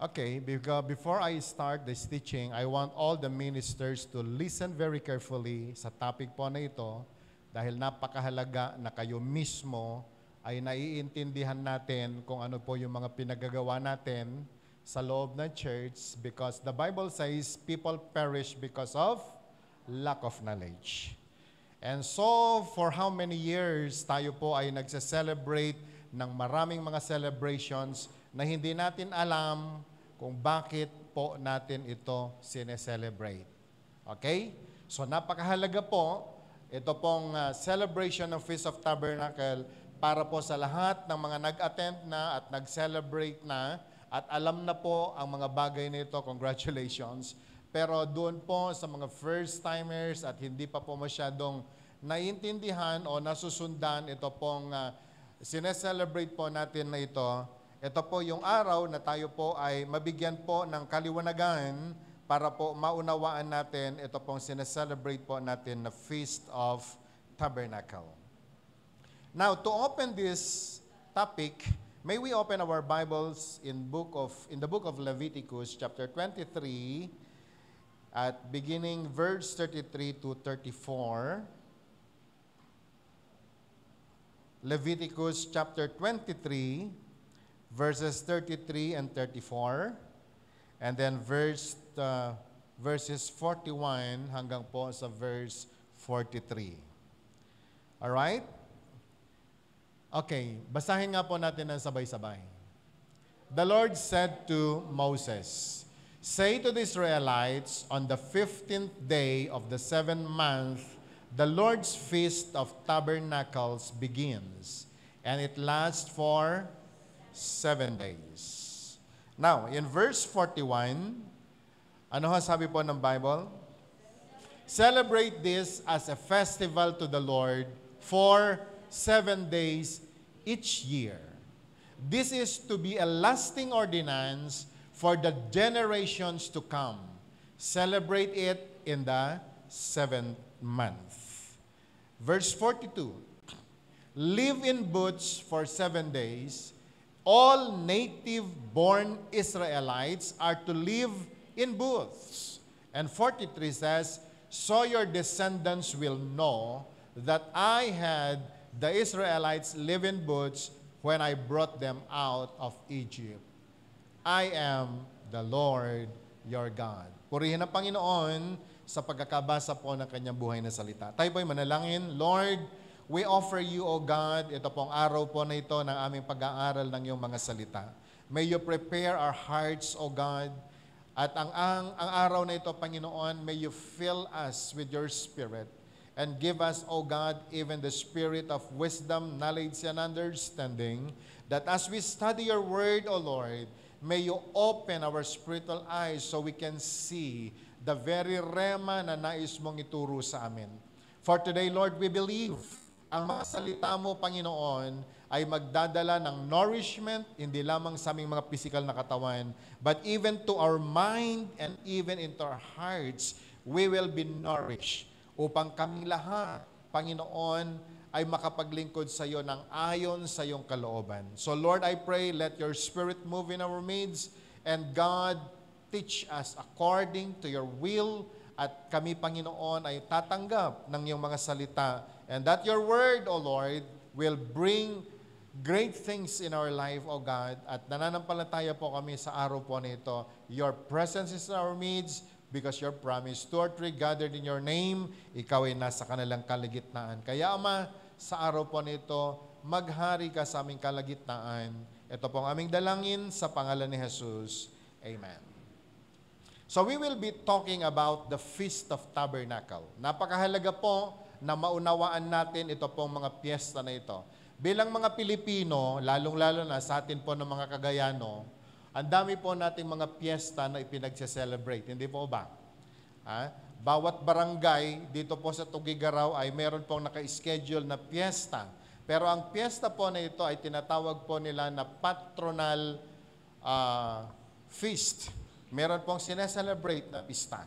Okay, because before I start this teaching, I want all the ministers to listen very carefully sa topic po na ito dahil napakahalaga na kayo mismo ay naiintindihan natin kung ano po yung mga pinagagawa natin sa loob ng church because the Bible says people perish because of lack of knowledge. And so, for how many years tayo po ay nagse-celebrate ng maraming mga celebrations na hindi natin alam kung bakit po natin ito sineselebrate. Okay? So napakahalaga po, ito pong celebration ng Feast of Tabernacle para po sa lahat ng mga nag-attend na at nag-celebrate na at alam na po ang mga bagay nito, congratulations. Pero doon po sa mga first-timers at hindi pa po masyadong naiintindihan o nasusundan, ito pong sineselebrate po natin na ito po yung araw na tayo po ay mabigyan po ng kaliwanagan para po maunawaan natin ito pong sineselebrate po natin na Feast of Tabernacle. Now, to open this topic, may we open our Bibles in the book of Leviticus chapter 23 at beginning verse 33 to 34. Leviticus chapter 23 verses 33 and 34, and then verses 41 hanggang po sa verse 43. Alright? Okay, basahin nga po natin ng sabay-sabay. The Lord said to Moses, "Say to the Israelites, on the 15th day of the 7th month, the Lord's Feast of Tabernacles begins, and it lasts for 7 days. Now, in verse 41, ano sabi po ng Bible? Celebrate this as a festival to the Lord for 7 days each year. This is to be a lasting ordinance for the generations to come. Celebrate it in the 7th month. Verse 42, live in booths for 7 days. All native-born Israelites are to live in booths. And 43 says, so your descendants will know that I had the Israelites live in booths when I brought them out of Egypt. I am the Lord your God. Purihin ang Panginoon sa pagkakabasa po ng kanyang buhay na salita. Tayo po'y manalangin. Lord, we offer you, O God, ito pong araw po na ito ng aming pag-aaral ng iyong mga salita. May you prepare our hearts, O God, at ang araw na ito, Panginoon, may you fill us with your Spirit and give us, O God, even the spirit of wisdom, knowledge, and understanding, that as we study your word, O Lord, may you open our spiritual eyes so we can see the very rema na nais mong ituro sa amin. For today, Lord, we believe ang mga salita mo, Panginoon, ay magdadala ng nourishment, hindi lamang sa aming mga physical na katawan, but even to our mind and even into our hearts, we will be nourished upang kami lahat, Panginoon, ay makapaglingkod sa iyo ng ayon sa iyong kalooban. So Lord, I pray, let your Spirit move in our midst, and God, teach us according to your will, at kami, Panginoon, ay tatanggap ng iyong mga salita, and that your word, O Lord, will bring great things in our life, O God, at nananampalataya po kami sa araw po nito. Your presence is in our midst, because your promise, 2 or 3 gathered in your name, ikaw ay nasa kanilang kalagitnaan. Kaya, Ama, sa araw po nito, maghari ka sa aming kalagitnaan. Ito po ang aming dalangin sa pangalan ni Jesus. Amen. So we will be talking about the Feast of Tabernacle. Napakahalaga po na maunawaan natin ito pong mga piyesta na ito. Bilang mga Pilipino, lalong-lalo na sa atin po ng mga Cagayano, ang dami po nating mga piyesta na ipinagse-celebrate. Hindi po ba? Bawat barangay dito po sa Tugigaraw ay meron pong naka-schedule na piyesta. Pero ang piyesta po na ito ay tinatawag po nila na patronal feast. Meron pong sineselebrate na pista.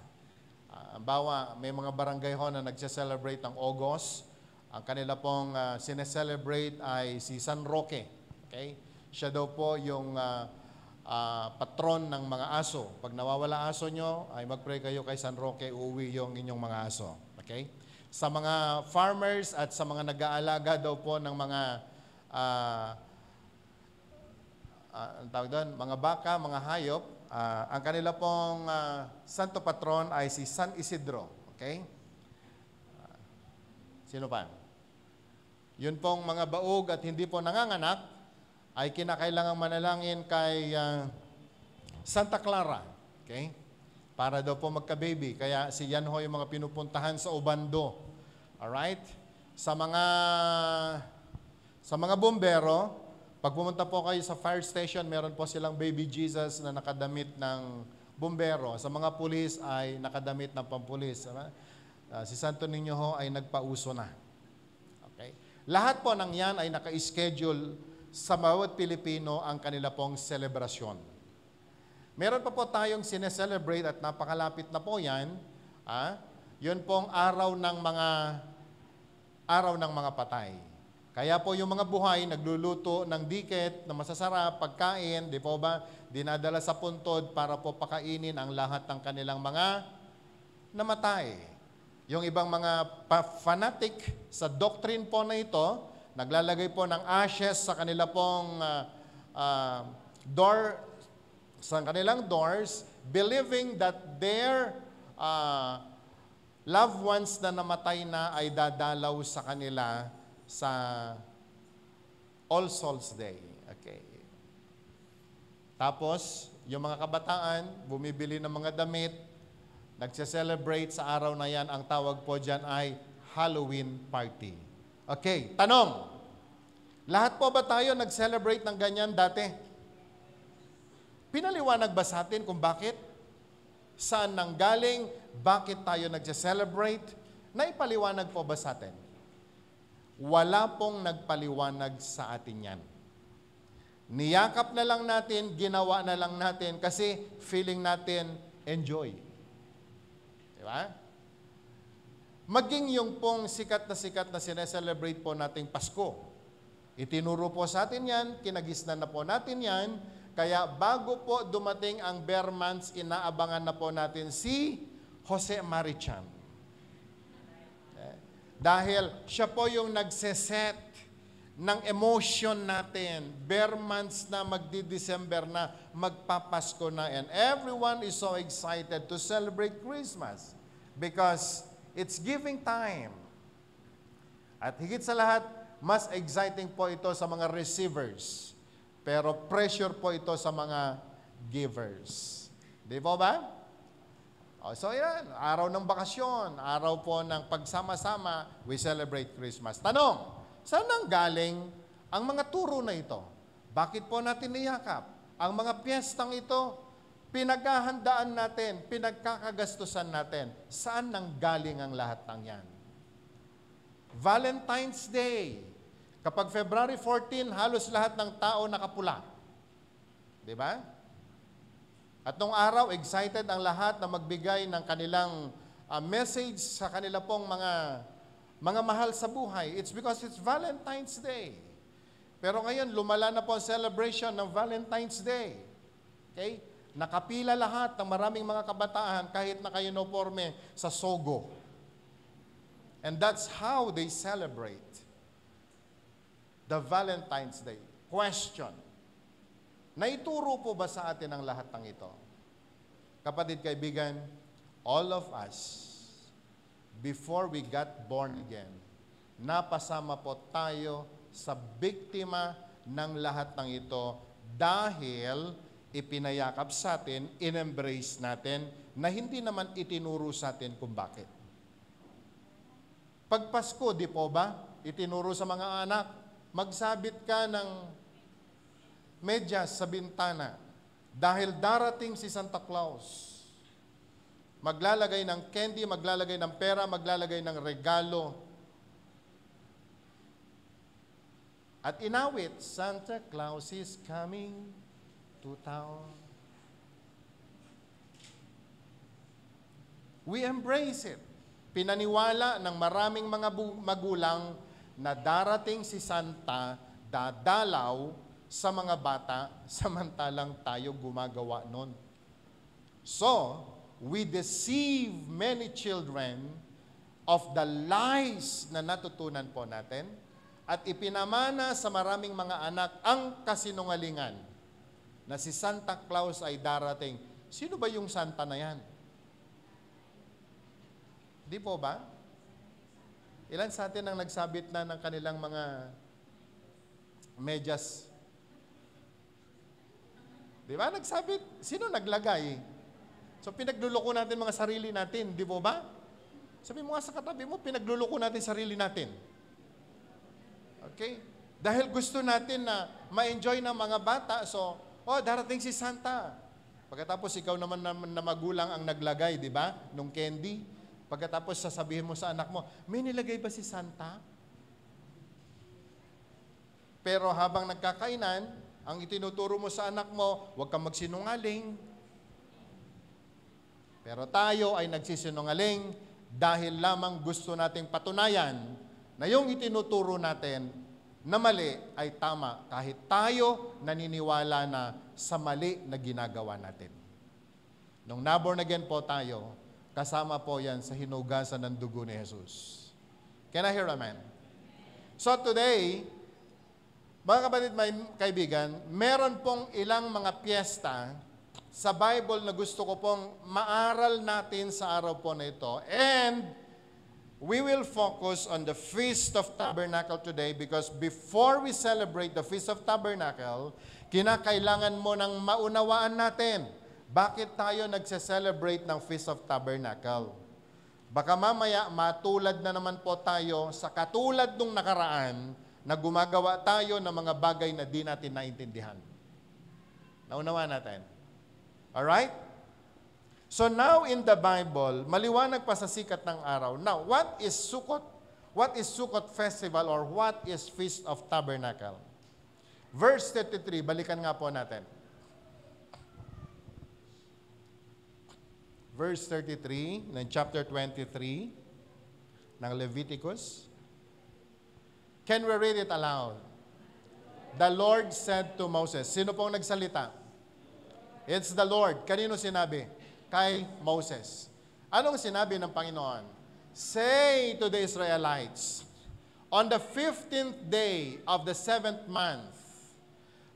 May mga barangay ho na nagse-celebrate ng August. Ang kanila pong sineselebrate ay si San Roque. Okay? Siya daw po yung patron ng mga aso. Pag nawawala aso nyo, ay mag-pray kayo kay San Roque, uuwi yung inyong mga aso. Okay? Sa mga farmers at sa mga nag-aalaga daw po ng mga ang tawag doon, mga baka, mga hayop, ang kanila pong santo patron ay si San Isidro. Okay? Sino pa? Yun pong mga baog at hindi po nanganganak ay kinakailangang manalangin kay Santa Clara. Okay? Para daw po magka-baby. Kaya si yan ho yung mga pinupuntahan sa Obando. Alright? Sa mga bumbero, pag pumunta po kayo sa fire station, meron po silang baby Jesus na nakadamit ng bumbero. Sa mga pulis ay nakadamit ng pampulis. Si Santo Niño ho ay nagpauso na. Okay? Lahat po ng yan ay naka-schedule sa bawat Pilipino ang kanila pong selebrasyon. Meron pa po tayong sineselebrate at napakalapit na po yan. Yun pong araw ng mga patay. Kaya po yung mga buhay nagluluto ng diket na masasarap, pagkain, di po ba, dinadala sa puntod para po pakainin ang lahat ng kanilang mga namatay. Yung ibang mga fanatic sa doctrine po na ito, naglalagay po ng ashes sa kanila pong sa kanilang doors, believing that their loved ones na namatay na ay dadalaw sa kanila sa All Souls Day. Okay. Tapos, yung mga kabataan, bumibili ng mga damit, nagse-celebrate sa araw na yan, ang tawag po dyan ay Halloween party. Okay, tanong. Lahat po ba tayo nag-celebrate ng ganyan dati? Pinaliwanag ba sa atin kung bakit? Saan nanggaling? Bakit tayo nagse-celebrate? Naipaliwanag po ba sa atin? Wala pong nagpaliwanag sa atin yan. Niyakap na lang natin, ginawa na lang natin kasi feeling natin enjoy. Diba? Maging yung pong sikat na sineselebrate po nating Pasko. Itinuro po sa atin yan, kinagisnan na po natin yan, kaya bago po dumating ang bear months, inaabangan na po natin si Jose Marichan. Dahil siya po yung nagseset ng emotion natin. Bear months na, magdi-December na, magpapasko na. And everyone is so excited to celebrate Christmas because it's giving time. At higit sa lahat, mas exciting po ito sa mga receivers. Pero pressure po ito sa mga givers. Di po ba? So yan, araw ng bakasyon, araw po ng pagsama-sama, we celebrate Christmas. Tanong, saan nang galing ang mga turo na ito? Bakit po natin niyakap? Ang mga piyestang ito, pinaghahandaan natin, pinagkakagastusan natin. Saan nang galing ang lahat ng yan? Valentine's Day. Kapag February 14, halos lahat ng tao nakapula. Di ba? At nung araw, excited ang lahat na magbigay ng kanilang message sa kanila pong mga mahal sa buhay. It's because it's Valentine's Day. Pero ngayon, lumala na po ang celebration ng Valentine's Day. Okay? Nakapila lahat ng maraming mga kabataan kahit naka-uniforme sa Sogo. And that's how they celebrate the Valentine's Day. Question. Naituro po ba sa atin ang lahat ng ito? Kapatid, kaibigan, all of us, before we got born again, napasama po tayo sa biktima ng lahat ng ito dahil ipinayakap sa atin, in-embrace natin, na hindi naman itinuro sa atin kung bakit. Pag Pasko, di po ba, itinuro sa mga anak, magsabit ka ng medyas sa bintana dahil darating si Santa Claus. Maglalagay ng candy, maglalagay ng pera, maglalagay ng regalo. At inawit, Santa Claus is coming to town. We embrace it. Pinaniwala ng maraming mga magulang na darating si Santa, dadalaw sa mga bata, samantalang tayo gumagawa nun. So, we deceive many children of the lies na natutunan po natin at ipinamana sa maraming mga anak ang kasinungalingan na si Santa Claus ay darating. Sino ba yung Santa na yan? Di po ba? Ilan sa atin ang nagsabit na ng kanilang mga medyas? Di ba? Nagsabit. Sino naglagay? So pinagluloko natin mga sarili natin. Di po ba? Sabi mo nga sa katabi mo, pinagluloko natin sarili natin. Okay? Dahil gusto natin na ma-enjoy ng mga bata, so, darating si Santa. Pagkatapos ikaw naman na magulang ang naglagay, di ba? Nung candy. Pagkatapos sasabihin mo sa anak mo, may nilagay ba si Santa? Pero habang nagkakainan, ang itinuturo mo sa anak mo, huwag kang magsinungaling. Pero tayo ay nagsisinungaling dahil lamang gusto nating patunayan na yung itinuturo natin na mali ay tama kahit tayo naniniwala na sa mali na ginagawa natin. Nung naborn again po tayo, kasama po yan sa hinugasan ng dugo ni Jesus. Can I hear amen? So today, mga kapatid, may kaibigan, meron pong ilang mga piyesta sa Bible na gusto ko pong maaral natin sa araw po na ito. And we will focus on the Feast of Tabernacle today because before we celebrate the Feast of Tabernacle, kinakailangan mo nang maunawaan natin bakit tayo nagse-celebrate ng Feast of Tabernacle. Baka mamaya matulad na naman po tayo sa katulad nung nakaraan na gumagawa tayo ng mga bagay na di natin naintindihan. Naunawaan natin. Alright? So now in the Bible, maliwanag pa sa sikat ng araw. Now, what is Sukkot? What is Sukkot Festival or what is Feast of Tabernacle? Verse 33, balikan nga po natin. Verse 33 ng chapter 23 ng Leviticus. Can we read it aloud? The Lord said to Moses. Sino pong nagsalita? It's the Lord. Kanino sinabi? Kay Moses. Anong sinabi ng Panginoon? Say to the Israelites, on the 15th day of the 7th month,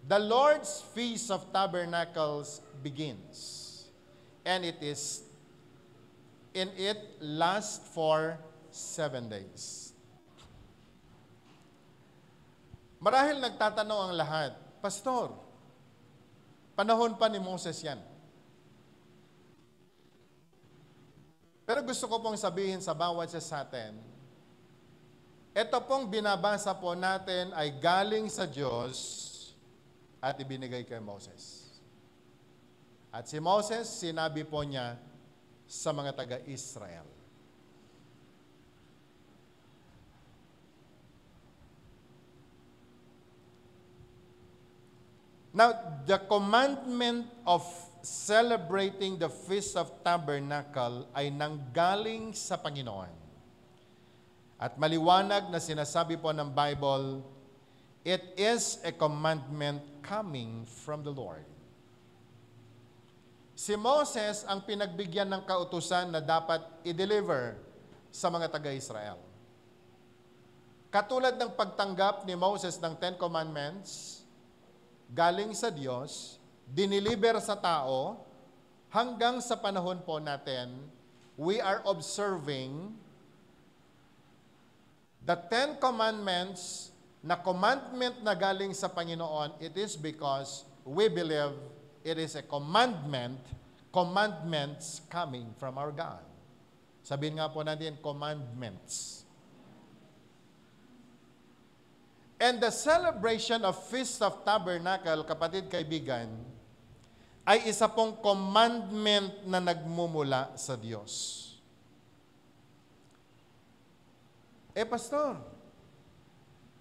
the Lord's Feast of Tabernacles begins. And it lasts for 7 days. Marahil nagtatanong ang lahat, Pastor, panahon pa ni Moses yan. Pero gusto ko pong sabihin sa bawat isa sa atin, ito pong binabasa po natin ay galing sa Diyos at ibinigay kay Moses. At si Moses, sinabi po niya sa mga taga-Israel. Now, the commandment of celebrating the Feast of Tabernacle ay nanggaling sa Panginoon. At maliwanag na sinasabi po ng Bible, it is a commandment coming from the Lord. Si Moses ang pinagbigyan ng kautusan na dapat i-deliver sa mga taga-Israel. Katulad ng pagtanggap ni Moses ng Ten Commandments, galing sa Diyos, diniliber sa tao, hanggang sa panahon po natin, we are observing the Ten Commandments na commandment na galing sa Panginoon. It is because we believe it is a commandments coming from our God. Sabihin nga po natin, commandments. And the celebration of Feast of Tabernacle, kapatid kaibigan, ay isa pong commandment na nagmumula sa Diyos. Pastor,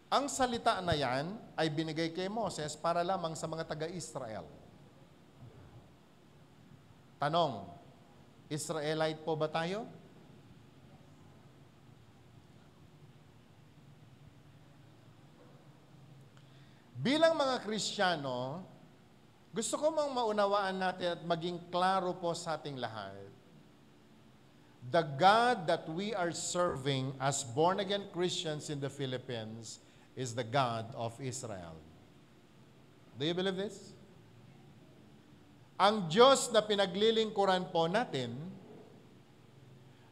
ang salita na yan ay binigay kay Moses para lamang sa mga taga-Israel. Tanong, Israelite po ba tayo? Bilang mga Kristiyano, gusto ko mang maunawaan natin at maging klaro po sa ating lahat. The God that we are serving as born-again Christians in the Philippines is the God of Israel. Do you believe this? Ang Diyos na pinaglilingkuran po natin,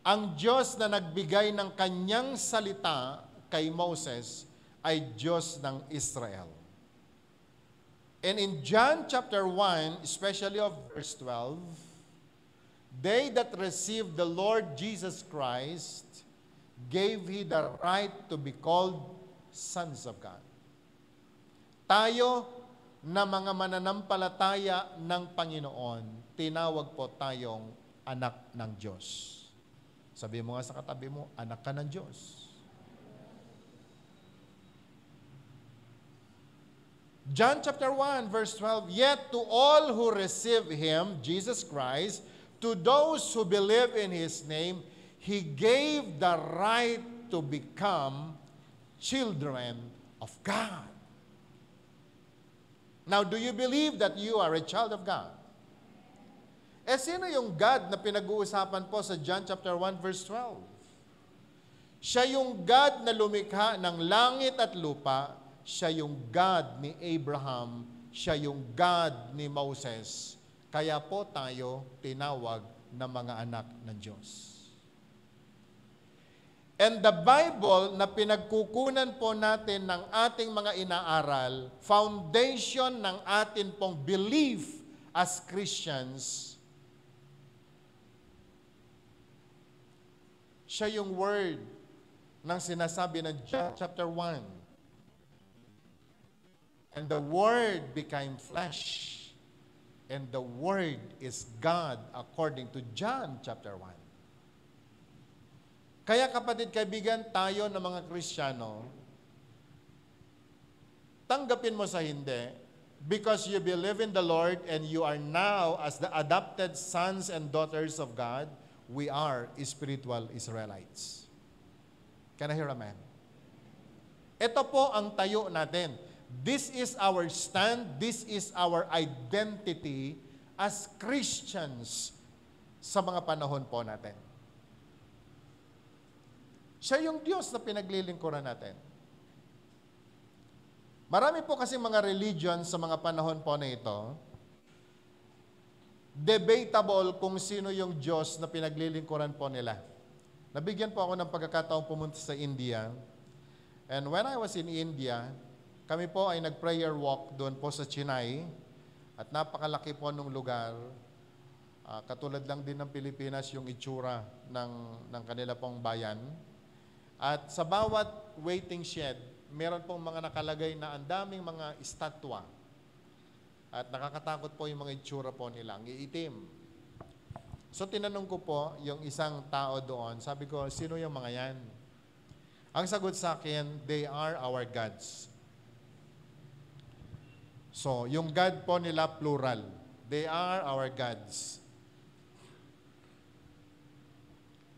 ang Diyos na nagbigay ng kanyang salita kay Moses ay Diyos ng Israel. And in John chapter 1, especially of verse 12, they that received the Lord Jesus Christ gave He the right to be called sons of God. Tayo na mga mananampalataya ng Panginoon, tinawag po tayong anak ng Diyos. Sabi mo nga sa katabi mo, anak ka ng Diyos. John chapter 1, verse 12, yet to all who receive Him, Jesus Christ, to those who believe in His name, He gave the right to become children of God. Now, do you believe that you are a child of God? Sino yung God na pinag-uusapan po sa John chapter 1, verse 12? Siya yung God na lumikha ng langit at lupa. Siya yung God ni Abraham. Siya yung God ni Moses. Kaya po tayo tinawag na mga anak ng Diyos. And the Bible na pinagkukunan po natin ng ating mga inaaral, foundation ng atin pong belief as Christians, siya yung word ng sinasabi ng John chapter 1. And the word became flesh. And the word is God according to John chapter 1. Kaya kapatid, kaibigan, tayo na mga Kristiyano, tanggapin mo sa hindi, because you believe in the Lord and you are now as the adopted sons and daughters of God, we are spiritual Israelites. Can I hear amen? Ito po ang tayo natin. This is our stand, this is our identity as Christians sa mga panahon po natin. Siya yung Diyos na pinaglilingkuran natin. Marami po kasi mga religion sa mga panahon po na ito, debatable kung sino yung Diyos na pinaglilingkuran po nila. Nabigyan po ako ng pagkakataong pumunta sa India. And when I was in India, kami po ay nag-prayer walk doon po sa Chennai. At napakalaki po nung lugar. Katulad lang din ng Pilipinas yung itsura ng kanila pong bayan. At sa bawat waiting shed, meron pong mga nakalagay na ang daming mga estatwa. At nakakatakot po yung mga itsura po nila, ang iitim. So tinanong ko po yung isang tao doon, sabi ko, sino yung mga yan? Ang sagot sa akin, they are our gods. So, yung God po nila plural. They are our gods.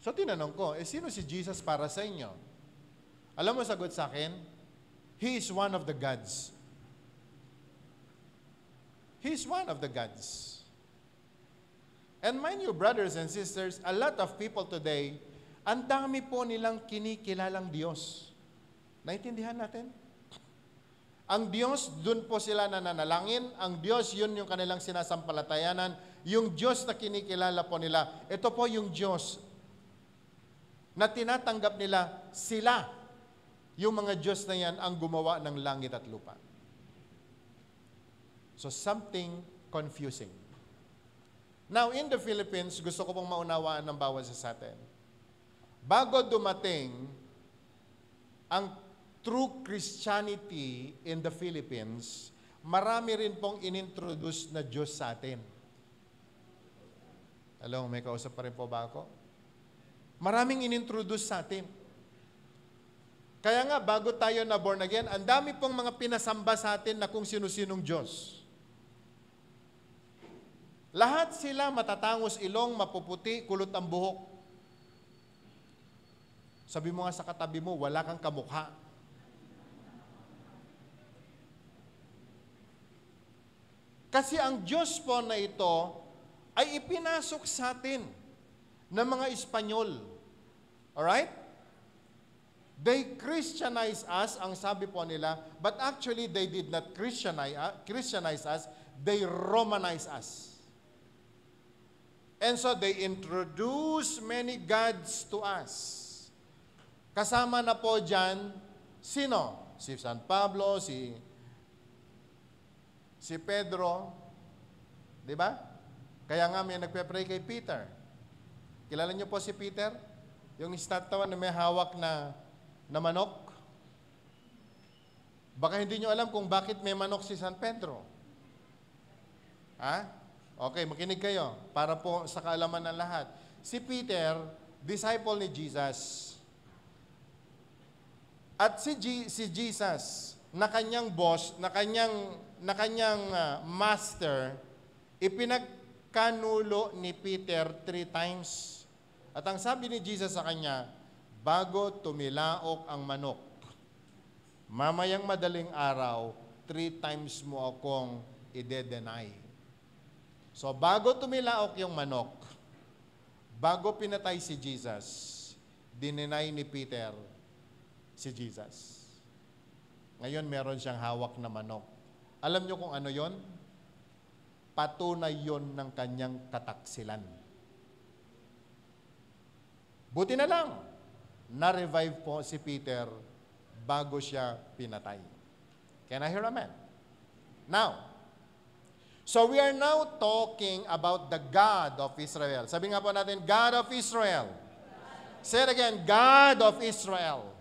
So tinanong ko, sino si Jesus para sa inyo? Alam mo sagot sa akin? He is one of the gods. He is one of the gods. And mind you, brothers and sisters, a lot of people today, ang dami po nilang kinikilalang Diyos. Naintindihan natin? Ang Diyos, dun po sila nananalangin. Ang Diyos, yun yung kanilang sinasampalatayanan. Yung Diyos na kinikilala po nila, ito po yung Diyos na tinatanggap nila sila. Yung mga Diyos na yan ang gumawa ng langit at lupa. So something confusing. Now, in the Philippines, gusto ko pong maunawaan ng bawat sa atin. Bago dumating ang true Christianity in the Philippines, marami rin pong inintroduce na Diyos sa atin. Hello, may kausap pa rin po ba ako? Maraming inintroduce sa atin. Kaya nga, bago tayo na born again, ang dami pong mga pinasamba sa atin na kung sino-sinong Diyos. Lahat sila matatangos ilong, mapuputi, kulot ang buhok. Sabi mo nga sa katabi mo, wala kang kamukha. Kasi ang Diyos po na ito ay ipinasok sa atin ng mga Espanyol. Alright? They Christianize us, ang sabi po nila, but actually they did not Christianize us, they Romanize us. And so they introduce many gods to us. Kasama na po dyan, sino? Si San Pablo, si Pedro, di ba? Kaya nga may nagpe-pray kay Peter. Kilala niyo po si Peter? Yung statue na may hawak na manok. Baka hindi niyo alam kung bakit may manok si San Pedro. Ha? Okay, makinig kayo para po sa kaalaman ng lahat. Si Peter, disciple ni Jesus. At si Jesus, na kanyang boss, na kanyang master, ipinagkanulo ni Peter 3 times. At ang sabi ni Jesus sa kanya, bago tumilaok ang manok, mamayang madaling araw, 3 times mo akong ide-deny. So, bago tumilaok yung manok, bago pinatay si Jesus, dininay ni Peter si Jesus. Ngayon, meron siyang hawak na manok. Alam niyo kung ano yon? Patunay yon ng kanyang kataksilan. Buti na lang, na-revive po si Peter bago siya pinatay. Can I hear amen? Now, so we are now talking about the God of Israel. Sabi nga po natin, God of Israel. Say it again, God of Israel.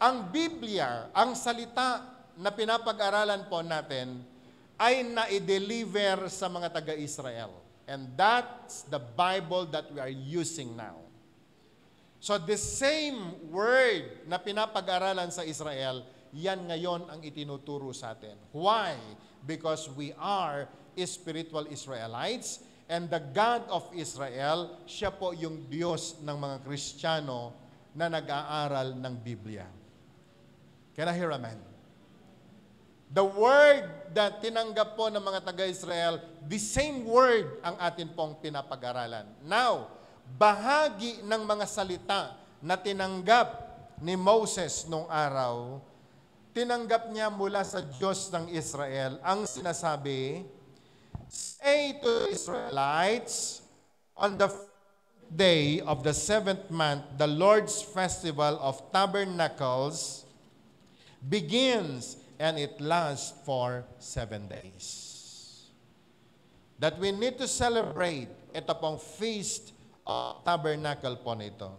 Ang Biblia, ang salita na pinapag-aralan po natin, ay na-deliver sa mga taga-Israel. And that's the Bible that we are using now. So the same word na pinapag-aralan sa Israel, yan ngayon ang itinuturo sa atin. Why? Because we are spiritual Israelites and the God of Israel, siya po yung Diyos ng mga Kristiyano na nag-aaral ng Biblia. Can I hear amen? The word that tinanggap po ng mga taga-Israel, the same word ang atin pong pinapag-aralan. Now, bahagi ng mga salita na tinanggap ni Moses nung araw, tinanggap niya mula sa Diyos ng Israel ang sinasabi, say to the Israelites, on the day of the 7th month, the Lord's festival of tabernacles begins and it lasts for 7 days. That we need to celebrate ito pong feast of tabernacle po nito.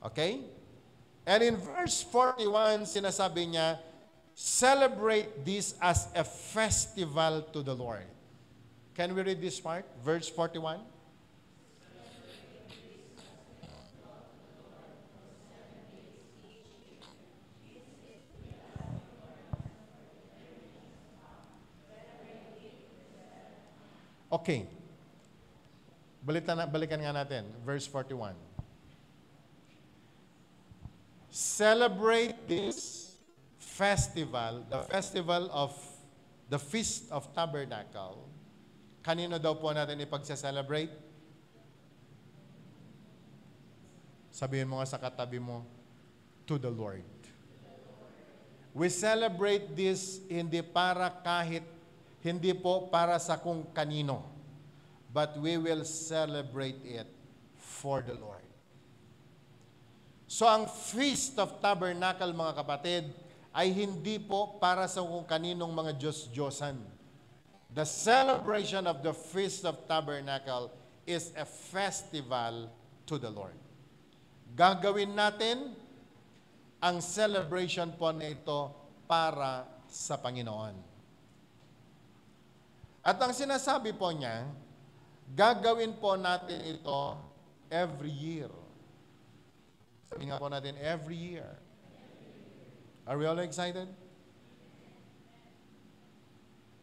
Okay? And in verse 41, sinasabi niya, celebrate this as a festival to the Lord. Can we read this part? Verse 41. Okay. Balikan nga natin. Verse 41. Celebrate this festival, the festival of the Feast of Tabernacle. Kanino daw po natin ipagsa-celebrate? Sabihin mo nga sa katabi mo, to the Lord. We celebrate this hindi po para sa kung kanino, but we will celebrate it for the Lord. So ang Feast of Tabernacle, mga kapatid, ay hindi po para sa kung kaninong mga Diyos-Diyosan. The celebration of the Feast of Tabernacle is a festival to the Lord. Gagawin natin ang celebration po na ito para sa Panginoon. At ang sinasabi po niya, gagawin po natin ito every year. Sabi nga po natin, every year. Are we all excited?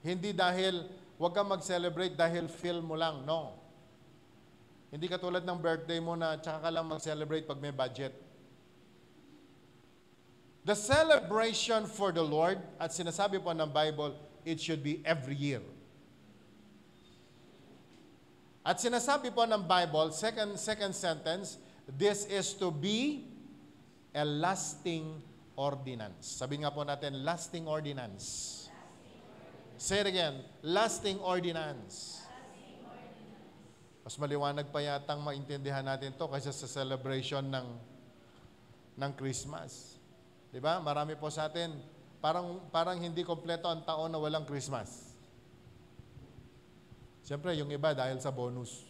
Hindi dahil, huwag kang mag-celebrate dahil feel mo lang. No. Hindi katulad ng birthday mo na tsaka ka lang mag-celebrate pag may budget. The celebration for the Lord, at sinasabi po ng Bible, it should be every year. At sinasabi po ng Bible, second sentence, this is to be a lasting ordinance. Sabi nga po natin, lasting ordinance. Say it again, lasting ordinance. Mas maliwanag pa yatang maintindihan natin to kaysa sa celebration ng Christmas. Diba? Marami po sa atin, parang hindi kompleto ang taon na walang Christmas. Siyempre, yung iba dahil sa bonus.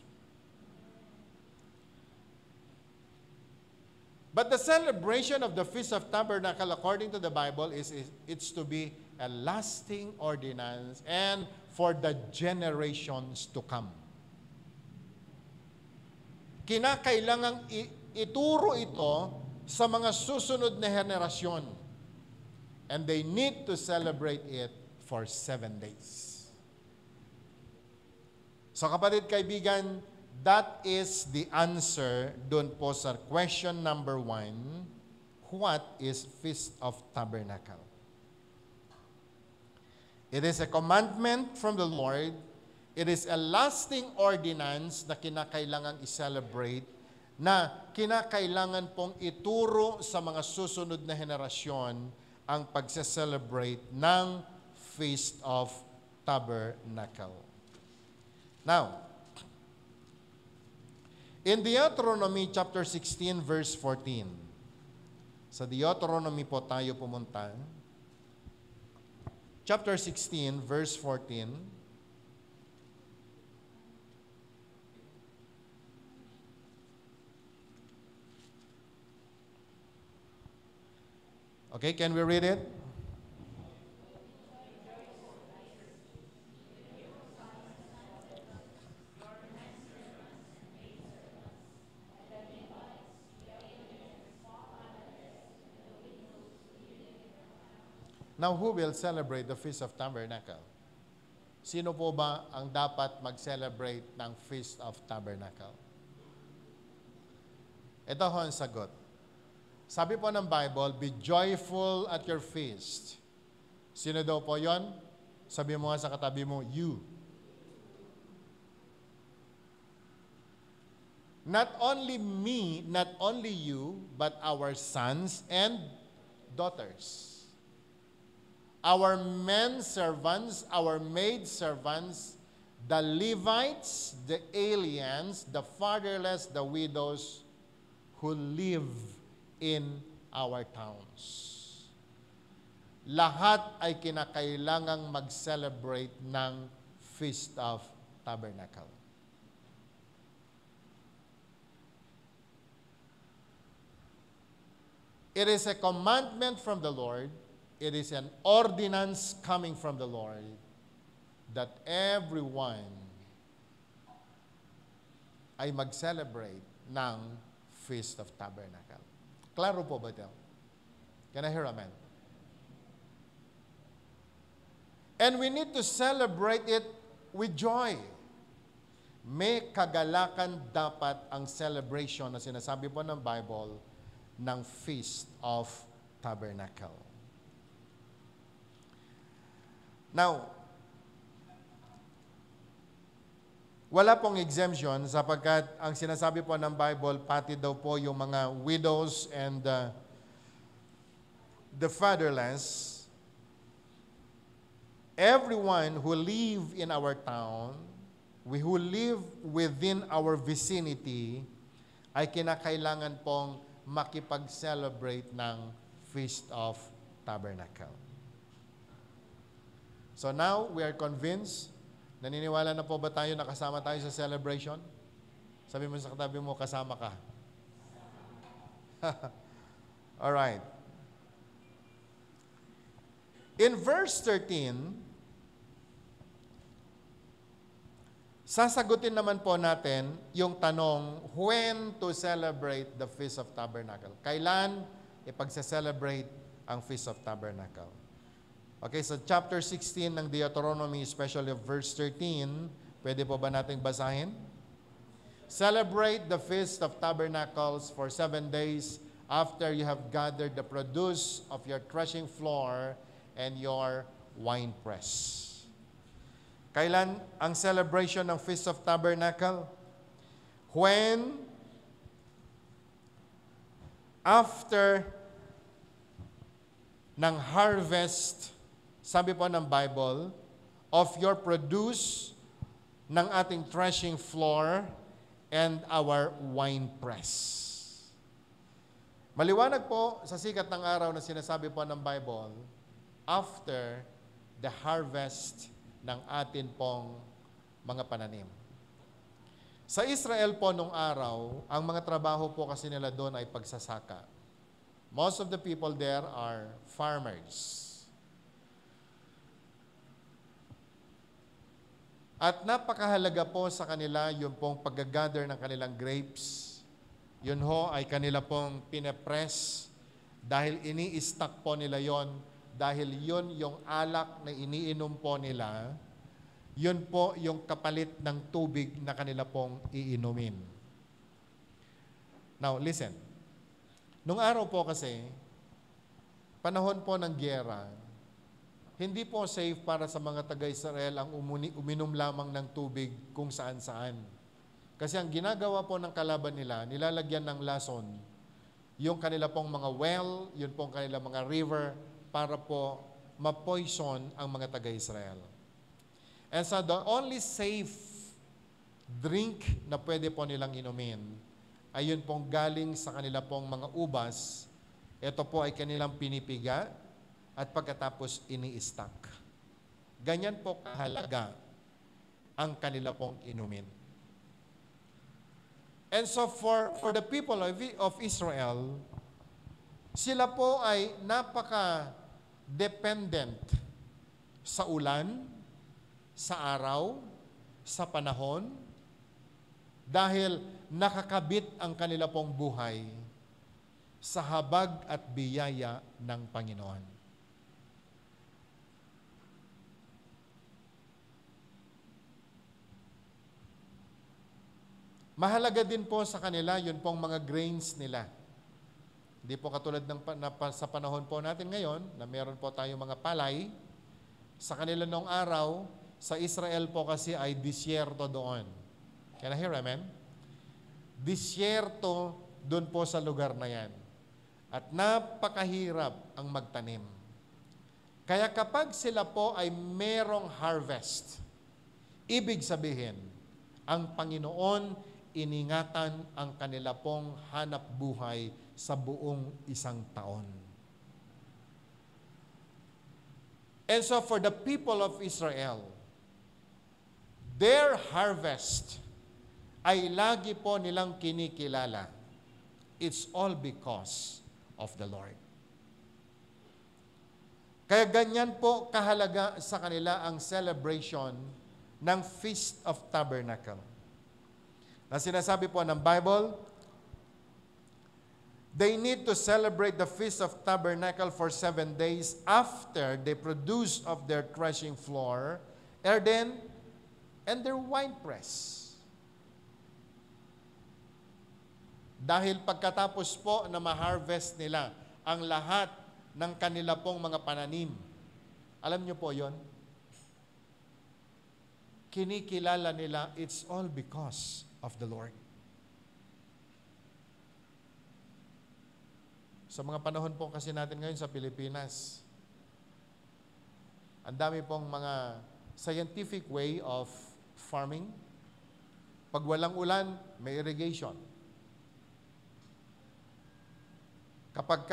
But the celebration of the Feast of Tabernacle, according to the Bible, it's to be a lasting ordinance and for the generations to come. Kinakailangang ituro ito sa mga susunod na henerasyon. And they need to celebrate it for 7 days. So kapatid, kaibigan, that is the answer dun po sa question number 1. What is Feast of Tabernacle? It is a commandment from the Lord. It is a lasting ordinance na kinakailangang i-celebrate, na kinakailangan pong ituro sa mga susunod na henerasyon ang pagse-celebrate ng Feast of Tabernacle. Now, in Deuteronomy chapter 16 verse 14, sa Deuteronomy po tayo pumunta, chapter 16 verse 14, okay, can we read it? Now, who will celebrate the Feast of Tabernacle? Sino po ba ang dapat mag-celebrate ng Feast of Tabernacle? Ito ho ang sagot. Sabi po ng Bible, be joyful at your feast. Sino daw po yon? Sabi mo nga sa katabi mo, you. Not only me, not only you, but our sons and daughters. Our men servants, our maid servants, the Levites, the aliens, the fatherless, the widows who live in our towns. Lahat ay kinakailangang mag-celebrate ng Feast of Tabernacle. It is a commandment from the Lord. It is an ordinance coming from the Lord that everyone ay mag-celebrate ng Feast of Tabernacle. Klaro po ba ito? Can I hear amen? And we need to celebrate it with joy. May kagalakan dapat ang celebration na sinasabi po ng Bible ng Feast of Tabernacle. Now, wala pong exemption sapagkat ang sinasabi po ng Bible, pati daw po yung mga widows and the fatherless, everyone who live in our town, who live within our vicinity, ay kinakailangan pong makipag-celebrate ng Feast of Tabernacle. So now, we are convinced. Naniniwala na po ba tayo na kasama tayo sa celebration? Sabi mo sa katabi mo, kasama ka. Alright. In verse 13, sasagutin naman po natin yung tanong, when to celebrate the Feast of Tabernacle? Kailan ipagsa-celebrate ang Feast of Tabernacle? Okay, so chapter 16 ng Deuteronomy, especially verse 13, pwede po ba nating basahin? Celebrate the Feast of Tabernacles for 7 days after you have gathered the produce of your threshing floor and your winepress. Kailan ang celebration ng Feast of Tabernacle? When after ng harvest, sabi po ng Bible, of your produce ng ating threshing floor and our wine press. Maliwanag po sa sikat ng araw na sinasabi po ng Bible, after the harvest ng atin pong mga pananim. Sa Israel po nung araw, ang mga trabaho po kasi nila doon ay pagsasaka. Most of the people there are farmers. At napakahalaga po sa kanila yung pong pag-gather ng kanilang grapes. Yun ho ay kanila pong pinepress dahil ini-stock po nila yon, dahil yun yung alak na iniinom po nila. Yun po yung kapalit ng tubig na kanila pong iinumin. Now, listen. Nung araw po kasi, panahon po ng gyera, hindi po safe para sa mga taga-Israel ang uminom lamang ng tubig kung saan-saan. Kasi ang ginagawa po ng kalaban nila, nilalagyan ng lason yung kanila pong mga well, yun pong kanila mga river, para po ma-poison ang mga taga-Israel. And so the only safe drink na pwede po nilang inumin ay yun pong galing sa kanila pong mga ubas. Ito po ay kanilang pinipiga at pagkatapos ini-stack. Ganyan po kahalaga ang kanila pong inumin. And so for the people of Israel, sila po ay napaka-dependent sa ulan, sa araw, sa panahon, dahil nakakabit ang kanila pong buhay sa habag at biyaya ng Panginoon. Mahalaga din po sa kanila yun pong mga grains nila. Hindi po katulad sa panahon po natin ngayon na meron po tayong mga palay. Sa kanila nung araw, sa Israel po kasi ay disyerto doon. Can I hear amen? Disyerto doon po sa lugar na yan. At napakahirap ang magtanim. Kaya kapag sila po ay merong harvest, ibig sabihin, ang Panginoon iningatan ang kanila pong hanap buhay sa buong isang taon. And so for the people of Israel, their harvest ay lagi po nilang kinikilala. It's all because of the Lord. Kaya ganyan po kahalaga sa kanila ang celebration ng Feast of Tabernacle. Na sinasabi po ng Bible, they need to celebrate the Feast of Tabernacle for 7 days after they produce of their threshing floor, and their winepress. Dahil pagkatapos po na ma-harvest nila ang lahat ng kanila pong mga pananim, alam niyo po yon? Kinikilala nila, it's all because of the Lord. Sa mga panahon po kasi natin ngayon sa Pilipinas, ang dami pong mga scientific way of farming. Pag walang ulan, may irrigation. Kapag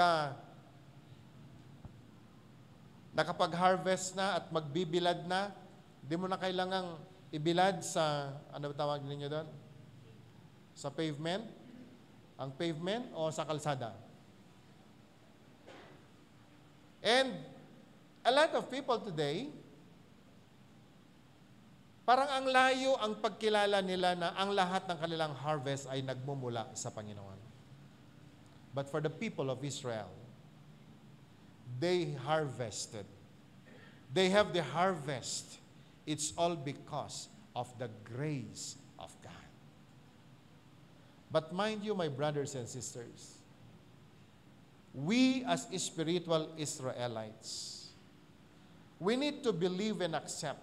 nakapag-harvest na at magbibilad na, di mo na kailangang ibilad sa, ano tawag ninyo doon? Sa pavement? Ang pavement o sa kalsada? And a lot of people today, parang ang layo ang pagkilala nila na ang lahat ng kanilang harvest ay nagmumula sa Panginoon. But for the people of Israel, they harvested. They have the harvest. It's all because of the grace of God. But mind you, my brothers and sisters, we as spiritual Israelites, we need to believe and accept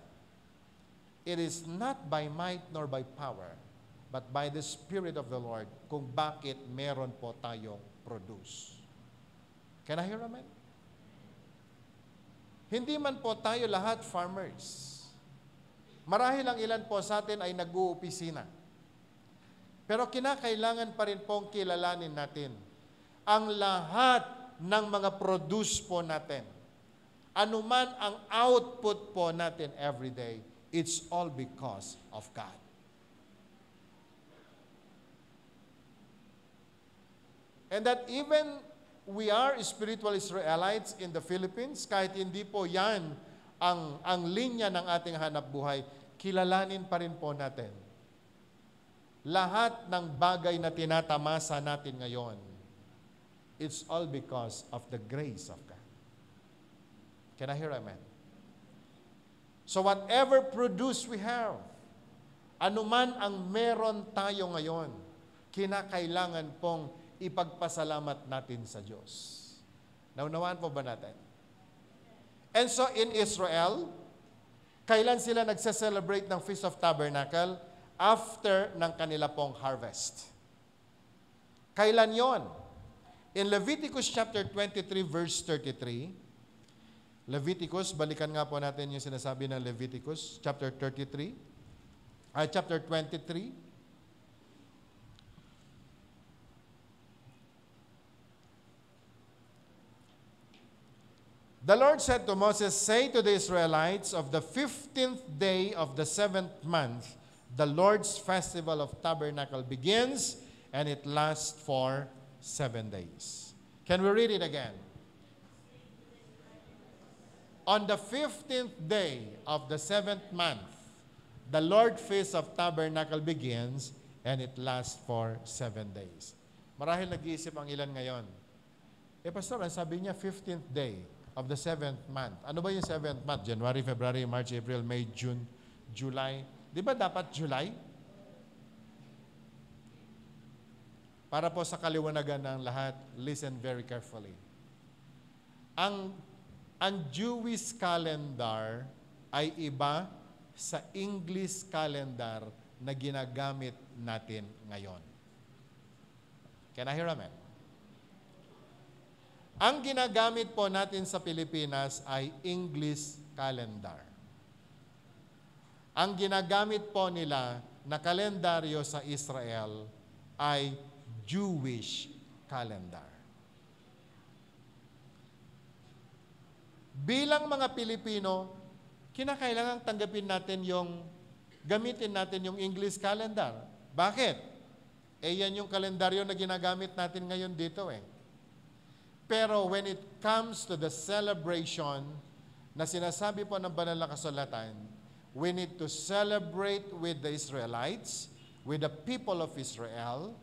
it is not by might nor by power, but by the Spirit of the Lord kung bakit meron po tayong produce. Can I hear amen? Hindi man po tayo lahat farmers. Marahil ang ilan po sa atin ay nag-uupisina. Pero kinakailangan pa rin pong kilalanin natin ang lahat ng mga produce po natin. Anuman ang output po natin every day, it's all because of God. And that even we are spiritual Israelites in the Philippines, kahit hindi po yan ang linya ng ating hanap buhay, kilalanin pa rin po natin. Lahat ng bagay na tinatamasa natin ngayon, it's all because of the grace of God. Can I hear amen? So whatever produce we have, anuman ang meron tayo ngayon, kinakailangan pong ipagpasalamat natin sa Diyos. Naunawaan po ba natin? And so in Israel, kailan sila nagse-celebrate ng Feast of Tabernacle? After ng kanila pong harvest. Kailan yon? In Leviticus chapter 23 verse 33, Leviticus, balikan nga po natin yung sinasabi ng Leviticus chapter 23, chapter 23. The Lord said to Moses, "Say to the Israelites, of the 15th day of the 7th month, the Lord's festival of tabernacle begins, and it lasts for 7 days." Can we read it again? On the 15th day of the 7th month, the Lord's Feast of Tabernacle begins, and it lasts for 7 days. Marahil nag-iisip ang ilan ngayon. Pastor, ang sabi niya 15th day of the 7th month. Ano ba yung 7th month? January, February, March, April, May, June, July. Di ba dapat July? Para po sa kaliwanagan ng lahat, listen very carefully. Ang Jewish calendar ay iba sa English calendar na ginagamit natin ngayon. Can I hear amen? Ang ginagamit po natin sa Pilipinas ay English calendar. Ang ginagamit po nila na kalendaryo sa Israel ay Jewish calendar. Bilang mga Pilipino, kinakailangan tanggapin natin gamitin natin yung English calendar. Bakit? Yan yung kalendaryo na ginagamit natin ngayon dito Pero when it comes to the celebration na sinasabi po ng banal na kasulatan, we need to celebrate with the Israelites, with the people of Israel,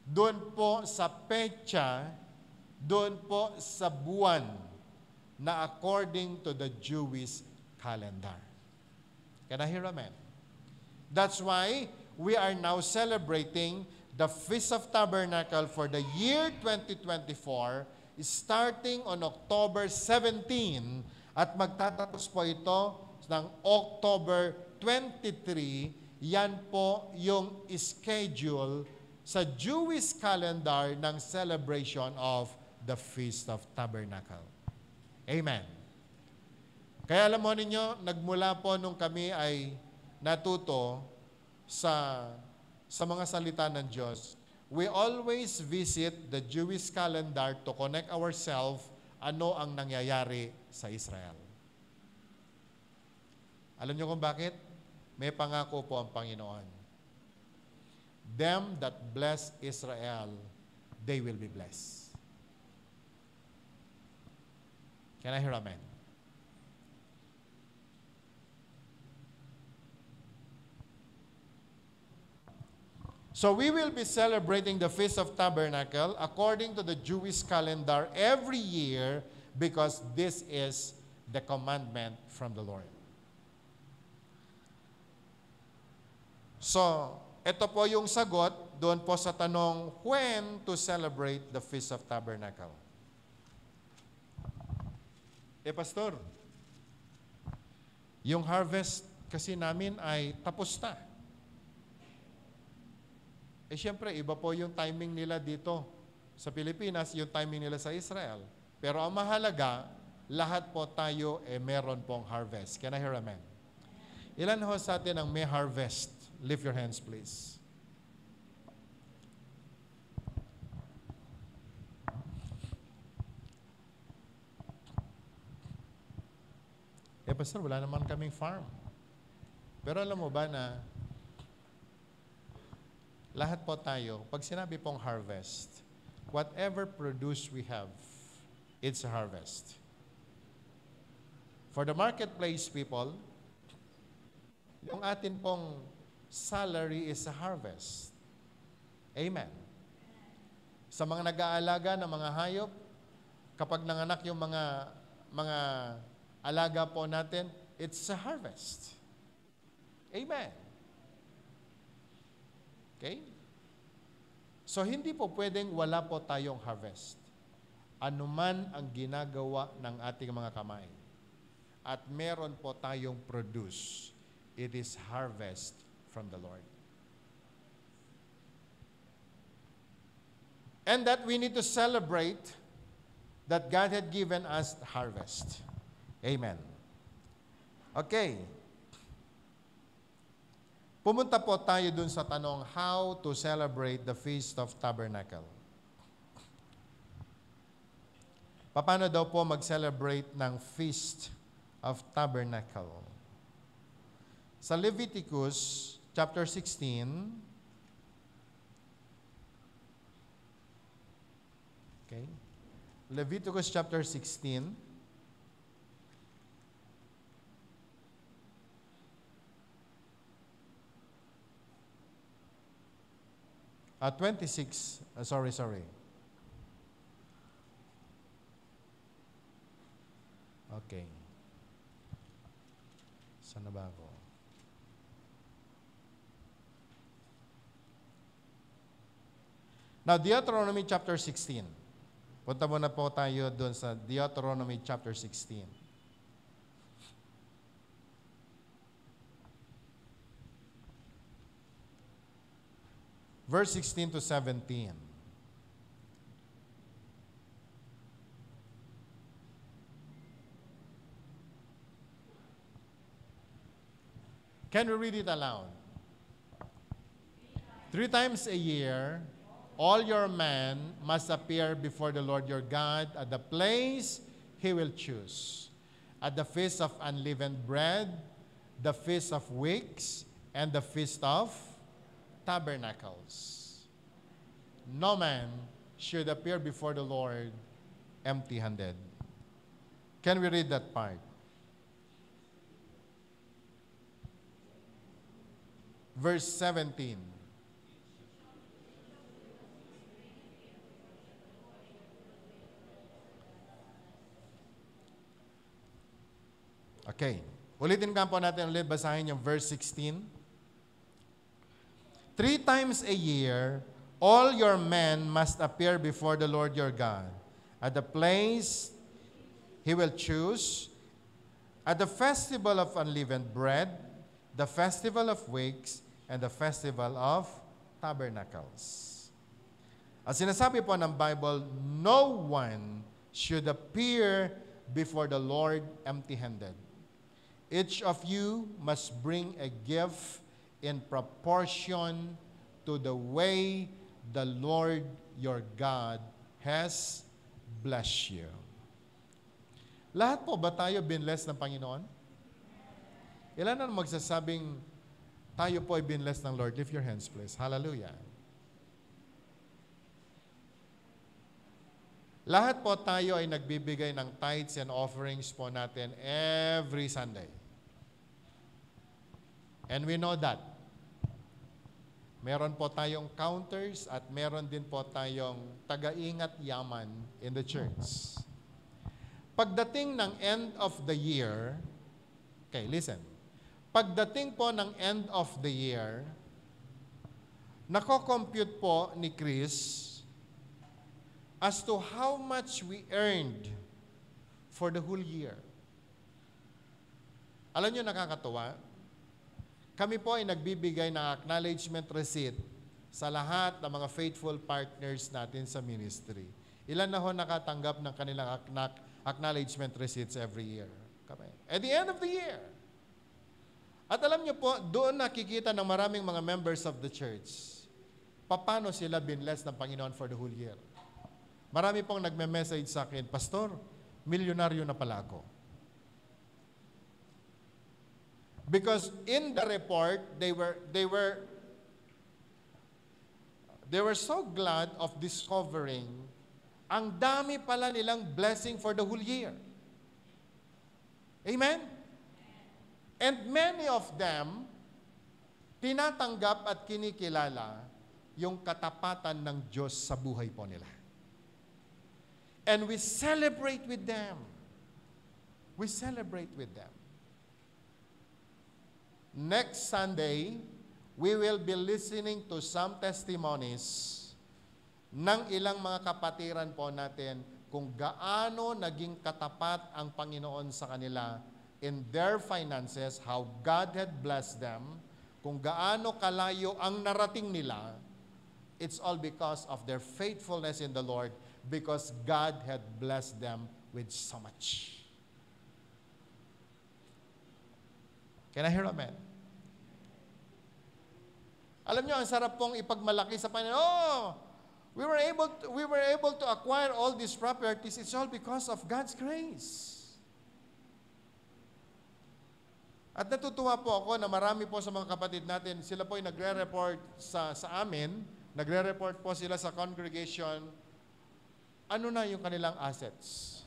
doon po sa petsa, doon po sa buwan na according to the Jewish calendar. Can I hear amen? That's why we are now celebrating the Feast of Tabernacle for the year 2024, starting on October 17 at magtatapos po ito ng October 23. Yan po yung schedule sa Jewish calendar ng celebration of the Feast of Tabernacle. Amen. Kaya alam mo ninyo, nagmula po nung kami ay natuto sa mga salita ng Diyos, we always visit the Jewish calendar to connect ourselves ano ang nangyayari sa Israel. Alam niyo kung bakit? May pangako po ang Panginoon. Them that bless Israel, they will be blessed. Can I hear amen? So we will be celebrating the Feast of Tabernacle according to the Jewish calendar every year because this is the commandment from the Lord. So, ito po yung sagot doon po sa tanong, when to celebrate the Feast of Tabernacle? Pastor, yung harvest kasi namin ay tapos na. Siyempre, iba po yung timing nila dito sa Pilipinas, yung timing nila sa Israel. Pero ang mahalaga, lahat po tayo meron pong harvest. Can I hear amen? Ilan ho sa atin ang may harvest? Lift your hands, please. Pastor, wala naman kaming farm. Pero alam mo ba na lahat po tayo, pag sinabi pong harvest, whatever produce we have, it's a harvest. For the marketplace people, yung atin pong salary is a harvest. Amen. Sa mga nag-aalaga ng mga hayop, kapag nanganak yung mga alaga po natin, it's a harvest. Amen. Okay? So, hindi po pwedeng wala po tayong harvest. Anuman ang ginagawa ng ating mga kamay. At meron po tayong produce. It is harvest from the Lord. And that we need to celebrate that God had given us the harvest. Amen. Okay. Pumunta po tayo dun sa tanong, how to celebrate the Feast of Tabernacle. Paano daw po mag-celebrate ng Feast of Tabernacle? Sa Leviticus chapter 16, okay. Leviticus chapter 16, 26, sorry. Okay. Saan na ba ako? Now, Deuteronomy chapter 16. Punta muna po tayo doon sa Deuteronomy chapter 16. Verse 16 to 17. Can we read it aloud? 3 times a year, all your men must appear before the Lord your God at the place He will choose, at the feast of unleavened bread, the feast of weeks, and the feast of tabernacles. No man should appear before the Lord empty-handed. Can we read that part? Verse 17. Okay. Ulitin ka po natin ulit, basahin yung verse 16. 3 times a year, all your men must appear before the Lord your God, at the place He will choose, at the festival of unleavened bread, the festival of weeks, and the festival of tabernacles. Ang sinasabi po ng Bible, no one should appear before the Lord empty-handed. Each of you must bring a gift in proportion to the way the Lord your God has blessed you. Lahat po ba tayo binless ng Panginoon? Ilan ang magsasabing tayo po ay binless ng Lord? Lift your hands, please. Hallelujah. Lahat po tayo ay nagbibigay ng tithes and offerings po natin every Sunday. And we know that. Meron po tayong counters at meron din po tayong taga-ingat yaman in the church. Pagdating ng end of the year, okay, listen. Pagdating po ng end of the year, nako-compute po ni Chris as to how much we earned for the whole year. Alam nyo, nakakatuwa, kami po ay nagbibigay ng acknowledgement receipt sa lahat ng mga faithful partners natin sa ministry. Ilan na ho nakatanggap ng kanilang acknowledgement receipts every year? Kami. At the end of the year. At alam niyo po, doon nakikita ng maraming mga members of the church, paano sila binless ng Panginoon for the whole year. Marami pong nagme-message sa akin, Pastor, milyonaryo na pala ako. Because in the report, they were so glad of discovering ang dami pala nilang blessing for the whole year. Amen? And many of them, tinatanggap at kinikilala yung katapatan ng Diyos sa buhay po nila. And we celebrate with them. We celebrate with them. Next Sunday, we will be listening to some testimonies ng ilang mga kapatiran po natin kung gaano naging katapat ang Panginoon sa kanila in their finances, how God had blessed them, kung gaano kalayo ang narating nila. It's all because of their faithfulness in the Lord, because God had blessed them with so much. Can I hear amen? Alam niyo, ang sarap pong ipagmalaki sa Panginoon. Oh, we were able to acquire all these properties. It's all because of God's grace. At natutuwa po ako na marami po sa mga kapatid natin, sila po ay nagre-report sa amin, nagre-report po sila sa congregation, ano na yung kanilang assets?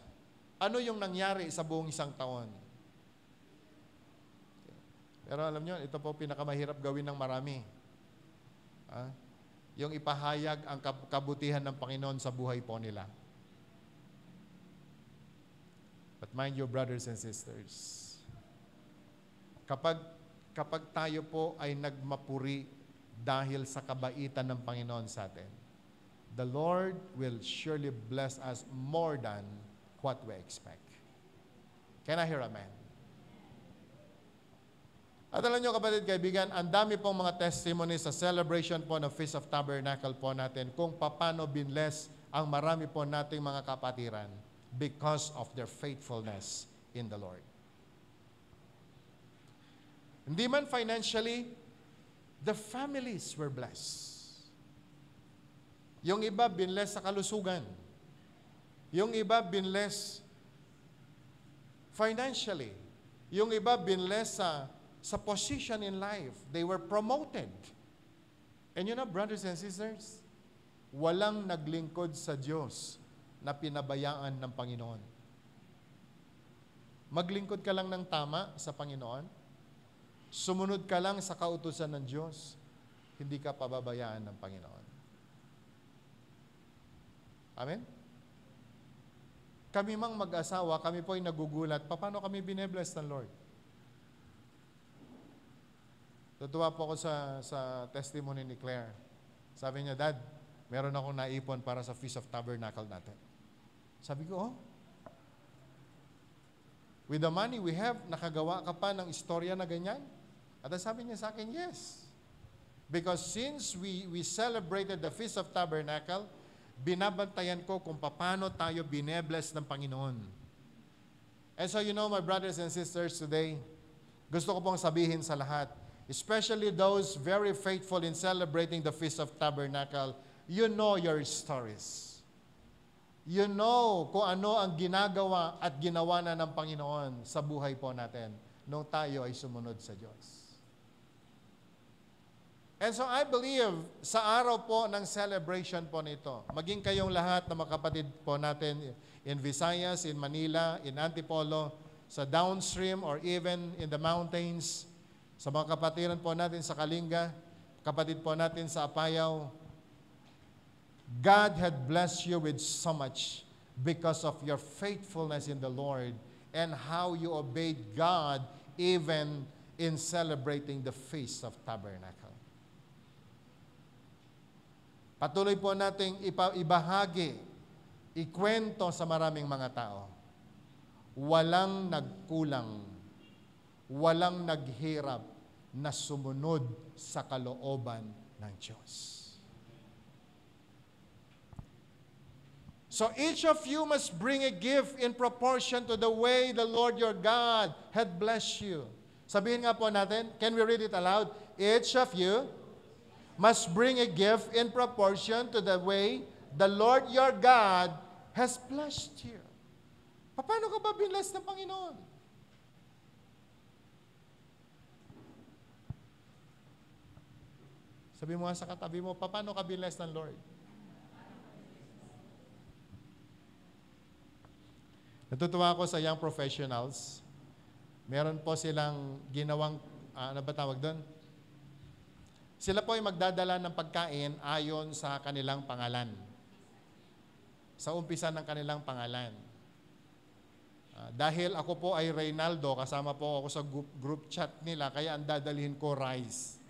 Ano yung nangyari sa buong isang taon? Pero alam niyo, ito po pinakamahirap gawin ng marami. Yung ipahayag ang kabutihan ng Panginoon sa buhay po nila. But mind you, brothers and sisters, kapag tayo po ay nagmapuri dahil sa kabaitan ng Panginoon sa atin, the Lord will surely bless us more than what we expect. Can I hear amen? At alam nyo kapatid, kaibigan, ang dami pong mga testimonies sa celebration po ng Feast of Tabernacle po natin kung paano binless ang marami po nating mga kapatiran because of their faithfulness in the Lord. Hindi man financially, the families were blessed. Yung iba binless sa kalusugan. Yung iba binless financially. Yung iba binless sa position in life. They were promoted. And you know, brothers and sisters, walang naglingkod sa Diyos na pinabayaan ng Panginoon. Maglingkod ka lang ng tama sa Panginoon, sumunod ka lang sa kautusan ng Diyos, hindi ka pababayaan ng Panginoon. Amen? Kami mang mag-asawa, kami po ay nagugulat, paano kami binebless ng Lord? Tutuwa po ako sa testimony ni Claire. Sabi niya, Dad, meron akong naipon para sa Feast of Tabernacle natin. Sabi ko, oh, with the money we have, nakagawa ka pa ng istorya na ganyan? At sabi niya sa akin, yes. Because since we celebrated the Feast of Tabernacle, binabantayan ko kung paano tayo binebless ng Panginoon. And so you know, my brothers and sisters, today, gusto ko pong sabihin sa lahat, especially those very faithful in celebrating the Feast of Tabernacle, you know your stories. You know kung ano ang ginagawa at ginawa na ng Panginoon sa buhay po natin nung tayo ay sumunod sa Diyos. And so I believe sa araw po ng celebration po nito, maging kayong lahat na mga kapatid po natin in Visayas, in Manila, in Antipolo, sa downstream or even in the mountains, sa mga kapatiran po natin sa Kalinga, kapatid po natin sa Apayao, God had blessed you with so much because of your faithfulness in the Lord and how you obeyed God even in celebrating the Feast of Tabernacle. Patuloy po nating ibahagi, ikwento sa maraming mga tao. Walang nagkulang, walang naghirap, na sumunod sa kalooban ng Diyos. So each of you must bring a gift in proportion to the way the Lord your God had blessed you. Sabihin nga po natin, can we read it aloud? Each of you must bring a gift in proportion to the way the Lord your God has blessed you. Paano ka ba binless ng Panginoon? Sabi mo nga sa katabi mo, paano ka binless ng Lord? Natutuwa ako sa young professionals. Meron po silang ginawang, ano ba tawag doon? Sila po ay magdadala ng pagkain ayon sa kanilang pangalan. Sa umpisa ng kanilang pangalan. Dahil ako po ay Reynaldo, kasama po ako sa group chat nila, kaya ang dadalhin ko rice.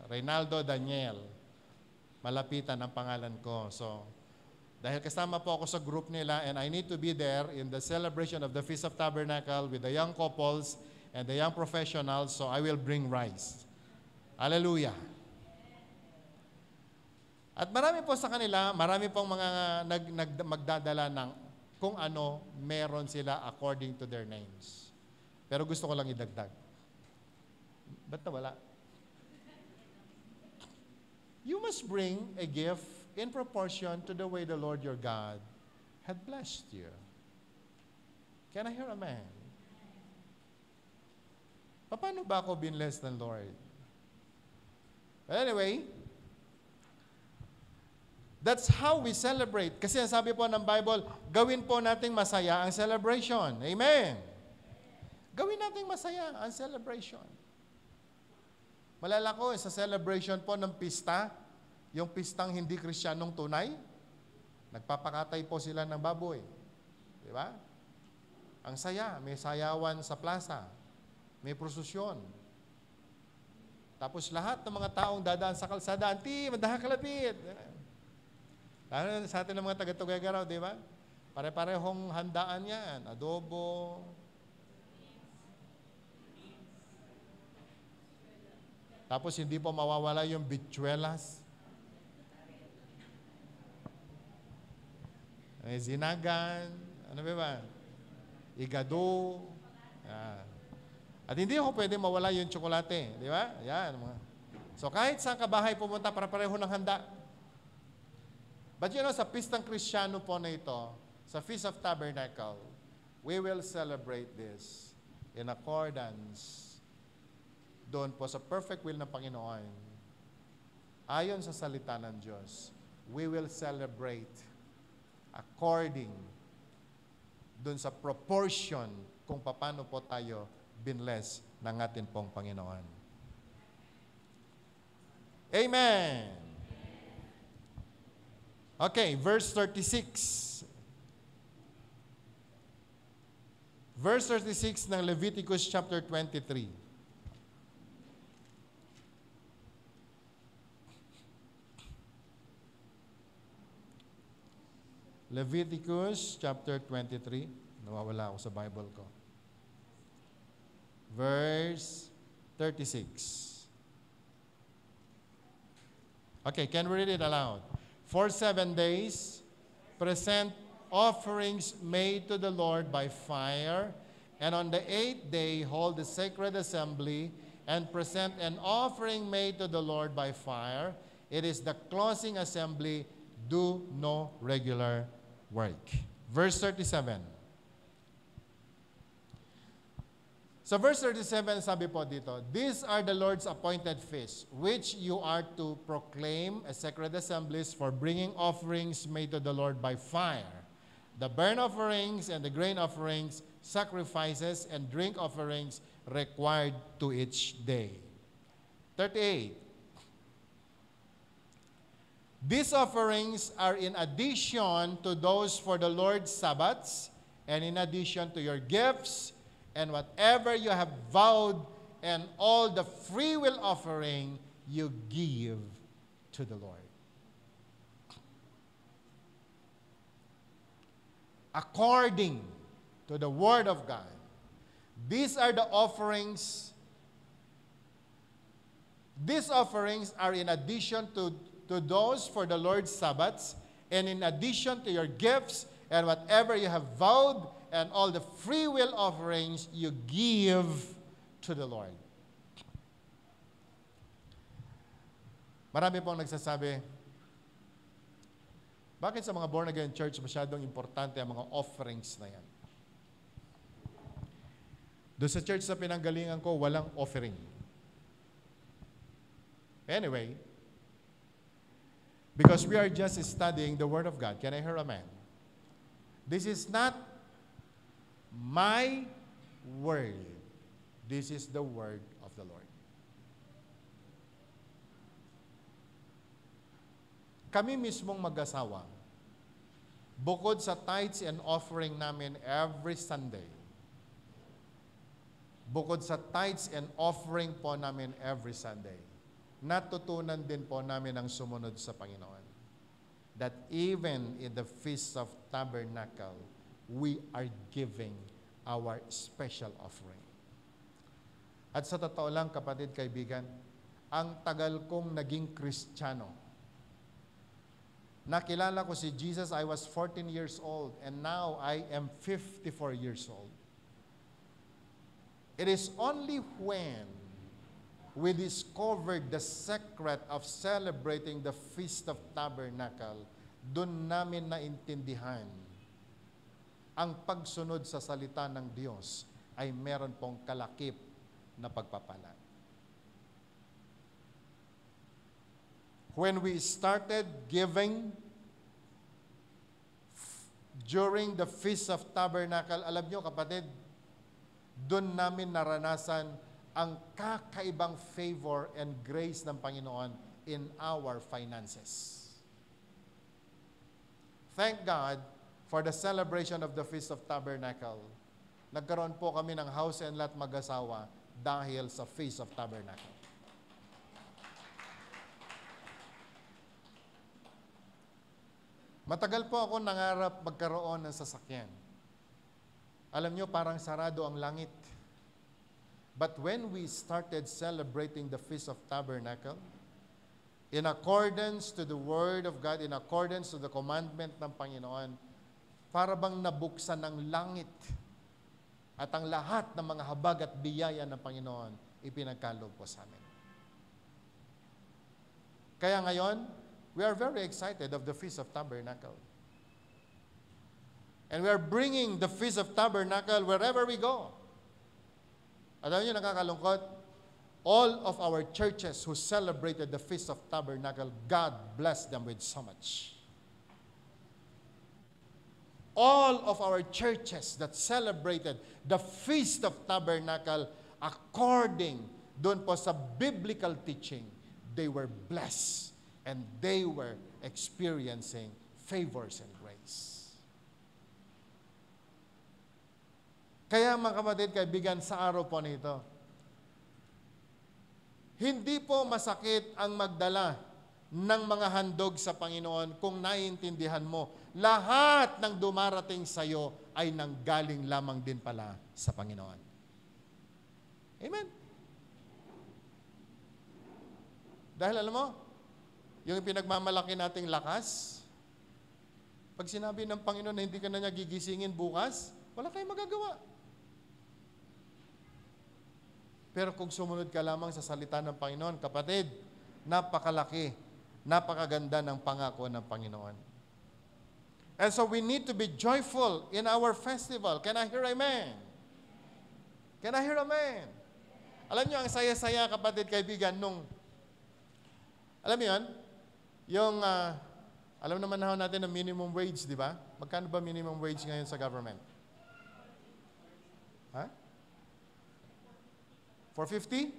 Reynaldo Daniel. Malapitan ang pangalan ko. So, dahil kasama po ako sa group nila and I need to be there in the celebration of the Feast of Tabernacle with the young couples and the young professionals, so I will bring rice. Hallelujah. At marami po sa kanila, marami pong mga magdadala ng kung ano meron sila according to their names. Pero gusto ko lang idagdag. Ba't nawala? You must bring a gift in proportion to the way the Lord your God had blessed you. Can I hear a man? Paano ba ako binless ng Lord? But anyway, that's how we celebrate. Kasi sabi po ng Bible, gawin po nating masaya ang celebration. Amen. Gawin nating masaya ang celebration. Malala ko sa celebration po ng pista, yung pistang hindi Kristiyanong tunay, nagpapakatay po sila ng baboy. Di ba? Ang saya, may sayawan sa plaza, may prosesyon. Tapos lahat ng mga taong dadaan sa kalsada, "Auntie, madaha kalapit." Lalo sa atin ng mga taga-Tuguegarao, di ba? Pare-parehong handaan yan. Adobo. Tapos hindi po mawawala yung bitchuelas. May zinagan. Ano ba? Igado. Yan. At hindi ako pwede mawala yung tsokolate. Di ba? Yan. So kahit saan ka bahay pumunta, para pareho ng handa. But you know, sa pistang Kristiyano po na ito, sa Feast of Tabernacle, we will celebrate this in accordance doon po sa perfect will ng Panginoon. Ayon sa salita ng Diyos, we will celebrate according doon sa proportion kung paano po tayo binless ng atin pong Panginoon. Amen! Okay, verse 36. Verse 36 ng Leviticus chapter 23. Leviticus chapter 23. Nawawala ako sa Bible ko. Verse 36. Okay, can we read it aloud? For 7 days, present offerings made to the Lord by fire, and on the 8th day hold the sacred assembly, and present an offering made to the Lord by fire. It is the closing assembly, do no regular work. Verse 37. So verse 37, sabi po dito, "These are the Lord's appointed feasts, which you are to proclaim as sacred assemblies for bringing offerings made to the Lord by fire. The burnt offerings and the grain offerings, sacrifices and drink offerings required to each day." 38. "These offerings are in addition to those for the Lord's Sabbaths, and in addition to your gifts, and whatever you have vowed, and all the free will offering you give to the Lord." According to the Word of God, these are the offerings These offerings are in addition to those for the Lord's Sabbaths, and in addition to your gifts and whatever you have vowed, and all the free will offerings you give to the Lord. Marami pong nagsasabi, bakit sa mga born-again church masyadong importante ang mga offerings na yan? Doon sa church na pinanggalingan ko, walang offering. Anyway, because we are just studying the Word of God. Can I hear amen? This is not my word. This is the word of the Lord. Kami mismong mag-asawa, bukod sa tithes and offering namin every Sunday, bukod sa tithes and offering po namin every Sunday, natutunan din po namin ang sumunod sa Panginoon. That even in the Feast of Tabernacle, we are giving our special offering. At sa totoo lang, kapatid, kaibigan, ang tagal kong naging Kristiyano. Nakilala ko si Jesus, I was 14 years old, and now I am 54 years old. It is only when we discovered the secret of celebrating the Feast of Tabernacle, doon namin naintindihan ang pagsunod sa salita ng Diyos ay meron pong kalakip na pagpapala. When we started giving during the Feast of Tabernacle, alam nyo kapatid, doon namin naranasan ang kakaibang favor and grace ng Panginoon in our finances. Thank God for the celebration of the Feast of Tabernacle. Nagkaroon po kami ng house and lot mag-asawa dahil sa Feast of Tabernacle. Matagal po ako nangarap magkaroon ng sasakyan. Alam nyo, parang sarado ang langit. But when we started celebrating the Feast of Tabernacle, in accordance to the Word of God, in accordance to the commandment ng Panginoon, para bang nabuksan ng langit at ang lahat ng mga habag at biyaya ng Panginoon ipinagkaloob po sa amin. Kaya ngayon, we are very excited of the Feast of Tabernacle. And we are bringing the Feast of Tabernacle wherever we go. Alam niyo, nakakalungkot, all of our churches who celebrated the Feast of Tabernacle, God blessed them with so much. All of our churches that celebrated the Feast of Tabernacle according doon po sa biblical teaching, they were blessed and they were experiencing favors and grace. Kaya mga kapatid, kaibigan, sa araw po nito, hindi po masakit ang magdala ng mga handog sa Panginoon kung naiintindihan mo, lahat ng dumarating sa iyo ay nanggaling lamang din pala sa Panginoon. Amen? Dahil alam mo, yung pinagmamalaki nating lakas, pag sinabi ng Panginoon na hindi ka na niya gigisingin bukas, wala kayong magagawa. Pero kung sumunod ka lamang sa salita ng Panginoon, kapatid, napakalaki, napakaganda ng pangako ng Panginoon. And so we need to be joyful in our festival. Can I hear amen? Can I hear amen? Alam niyo, ang saya-saya, kapatid, kaibigan, alam mo yun, yung, alam naman natin ang minimum wage, di ba? Magkano ba minimum wage ngayon sa government? Ha? 450?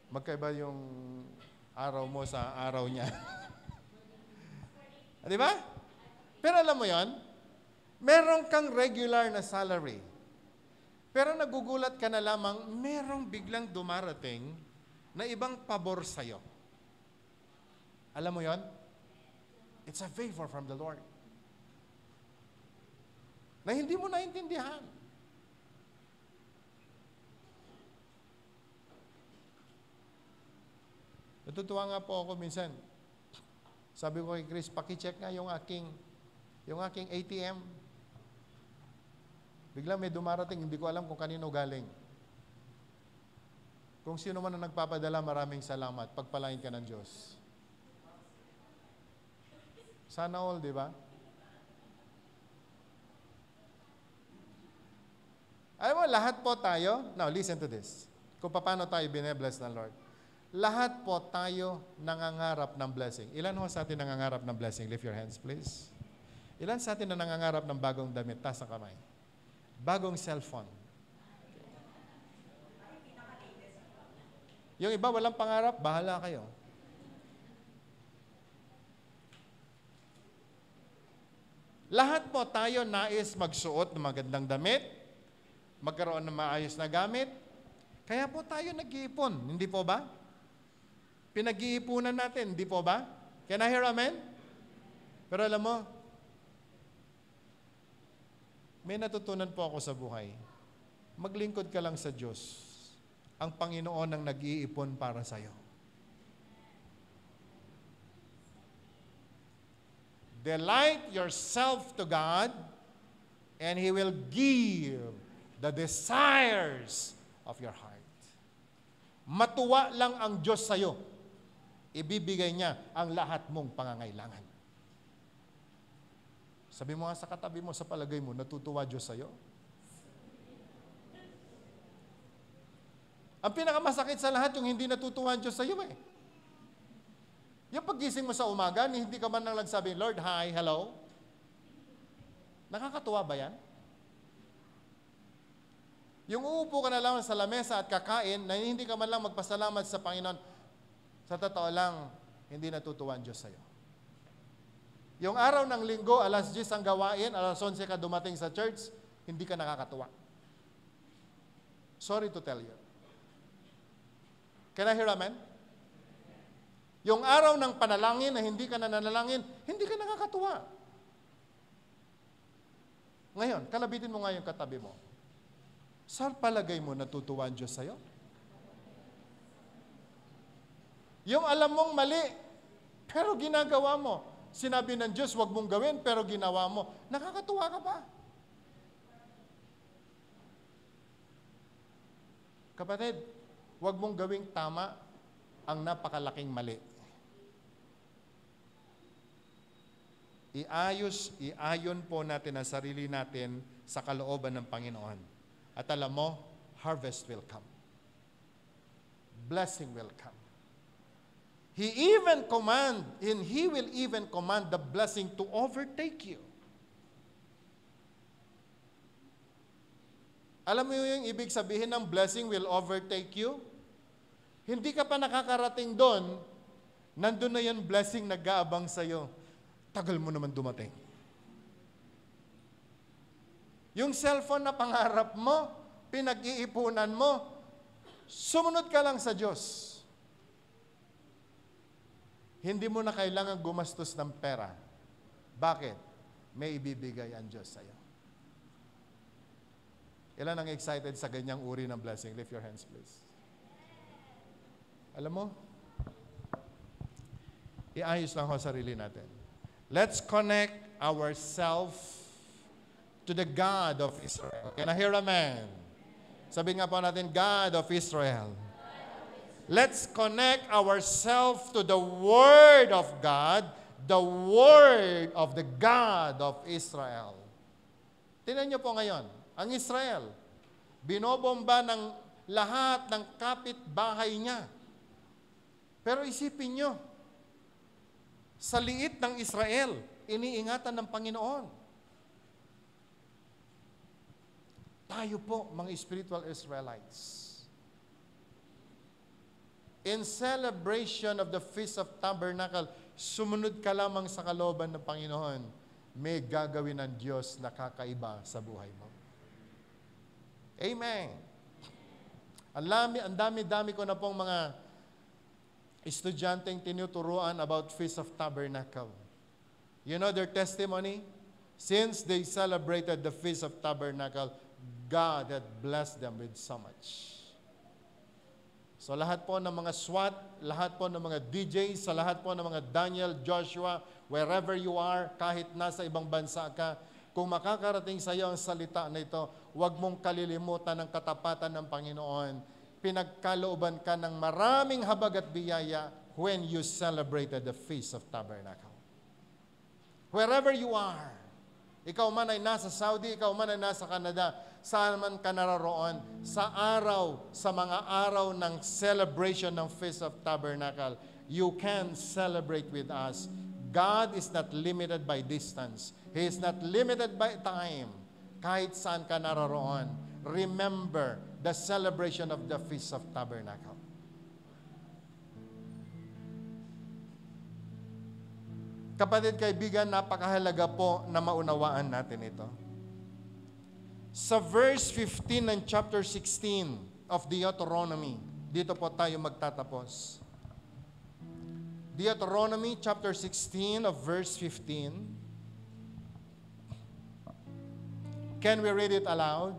Magkaiba yung araw mo sa araw niya. Di ba? Pero alam mo yon, meron kang regular na salary. Pero nagugulat ka na lamang, merong biglang dumarating na ibang pabor sa'yo. Alam mo yon? It's a favor from the Lord. Na hindi mo naintindihan. Natutuwa nga po ako minsan. Sabi ko kay Chris, paki-check nga yung aking ATM. Bigla may dumarating, hindi ko alam kung kanino galing. Kung sino man ang nagpapadala, maraming salamat. Pagpalain ka ng Diyos. Sana all, di ba? Alam mo, lahat po tayo, now listen to this. Kung paano tayo binebless ng Lord. Lahat po tayo nangangarap ng blessing. Ilan ho sa atin nangangarap ng blessing? Lift your hands, please. Ilan sa atin na nangangarap ng bagong damit? Taas ang kamay. Bagong cellphone. Yung iba walang pangarap, bahala kayo. Lahat po tayo nais magsuot ng magandang damit, magkaroon ng maayos na gamit. Kaya po tayo nag-iipon, hindi po ba? Pinag-iipunan natin, hindi po ba? Can I hear amen? Pero alam mo, may natutunan po ako sa buhay. Maglingkod ka lang sa Diyos. Ang Panginoon ang nag-iipon para sa'yo. Delight yourself to God, and He will give the desires of your heart. Matuwa lang ang Diyos sa'yo. Ibibigay niya ang lahat mong pangangailangan. Sabi mo nga sa katabi mo, sa palagay mo, natutuwa Diyos sa'yo? Ang pinakamasakit sa lahat, yung hindi natutuwa ang Diyos sa'yo eh. Yung paggising mo sa umaga, hindi ka man lang nagsabi, Lord, hi, hello. Nakakatuwa ba yan? Yung uupo ka na lang sa lamesa at kakain, na hindi ka man lang magpasalamat sa Panginoon, sa totoo lang, hindi natutuwa ang Diyos sa'yo. Yung araw ng linggo, alas 10 ang gawain, alas 11 ka dumating sa church, hindi ka nakakatuwa. Sorry to tell you. Can I hear amen? Yung araw ng panalangin na hindi ka nananalangin, hindi ka nakakatuwa. Ngayon, kalabitin mo nga yung katabi mo. Saan palagay mo natutuwa ang Diyos sa'yo? Yung alam mong mali, pero ginagawa mo. Sinabi ng Diyos, huwag mong gawin, pero ginawa mo. Nakakatuwa ka ba? Kapatid, huwag mong gawing tama ang napakalaking mali. Iayon po natin ang sarili natin sa kalooban ng Panginoon. At alam mo, harvest will come. Blessing will come. He will even command the blessing to overtake you. Alam mo yung ibig sabihin ng blessing will overtake you? Hindi ka pa nakakarating doon, nandun na yung blessing nag-aabang sa'yo. Tagal mo naman dumating. Yung cellphone na pangarap mo, pinag-iipunan mo, sumunod ka lang sa Diyos. Hindi mo na kailangan gumastos ng pera. Bakit? May ibibigay ang Diyos sa'yo. Ilan ang excited sa ganyang uri ng blessing? Lift your hands, please. Alam mo, iayos lang ho sarili natin. Let's connect ourselves to the God of Israel. Can I hear amen? Sabi nga po natin, God of Israel. Let's connect ourselves to the Word of God, the Word of the God of Israel. Tingnan niyo po ngayon, ang Israel, binobomba ng lahat ng kapitbahay niya. Pero isipin niyo, sa liit ng Israel, iniingatan ng Panginoon. Tayo po, mga spiritual Israelites. In celebration of the Feast of Tabernacle, sumunod ka lamang sa kalooban ng Panginoon, may gagawin ng Diyos na kakaiba sa buhay mo. Amen. Ang dami-dami ko na pong mga estudyanteng tinuturuan about Feast of Tabernacle. You know their testimony? Since they celebrated the Feast of Tabernacle, God had blessed them with so much. So lahat po ng mga SWAT, lahat po ng mga DJs, sa lahat po ng mga Daniel, Joshua, wherever you are, kahit nasa ibang bansa ka, kung makakarating sa iyo ang salita na ito, huwag mong kalilimutan ang katapatan ng Panginoon. Pinagkalooban ka ng maraming habag at biyaya when you celebrated the Feast of Tabernacle. Wherever you are, ikaw man ay nasa Saudi, ikaw man ay nasa Canada, saan man ka naroroon, sa mga araw ng celebration ng Feast of Tabernacle, you can celebrate with us. God is not limited by distance. He is not limited by time. Kahit saan ka naroroon, remember the celebration of the Feast of Tabernacle. Kapatid, kaibigan, napakahalaga po na maunawaan natin ito. Sa verse 15 ng chapter 16 of Deuteronomy, dito po tayo magtatapos. Deuteronomy chapter 16 of verse 15. Can we read it aloud?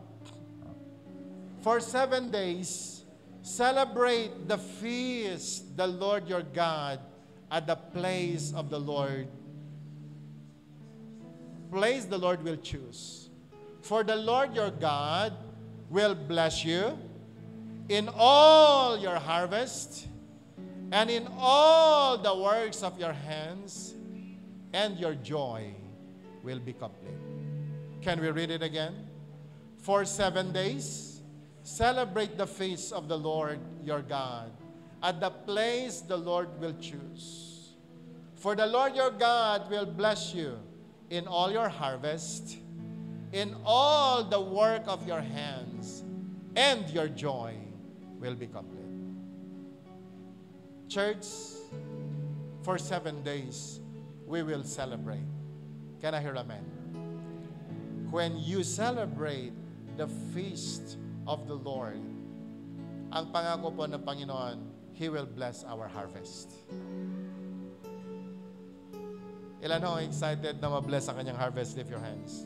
For 7 days, celebrate the feast, the Lord your God, at the place of the Lord. Place the Lord will choose. For the Lord your God will bless you in all your harvest and in all the works of your hands, and your joy will be complete. Can we read it again? For 7 days, celebrate the feast of the Lord your God at the place the Lord will choose. For the Lord your God will bless you in all your harvest, in all the work of your hands, and your joy will be complete. Church, for 7 days, we will celebrate. Can I hear amen? When you celebrate the feast of the Lord, ang pangako po ng Panginoon, He will bless our harvest. Ilan ho excited na ma-bless ang kanyang harvest? Lift your hands.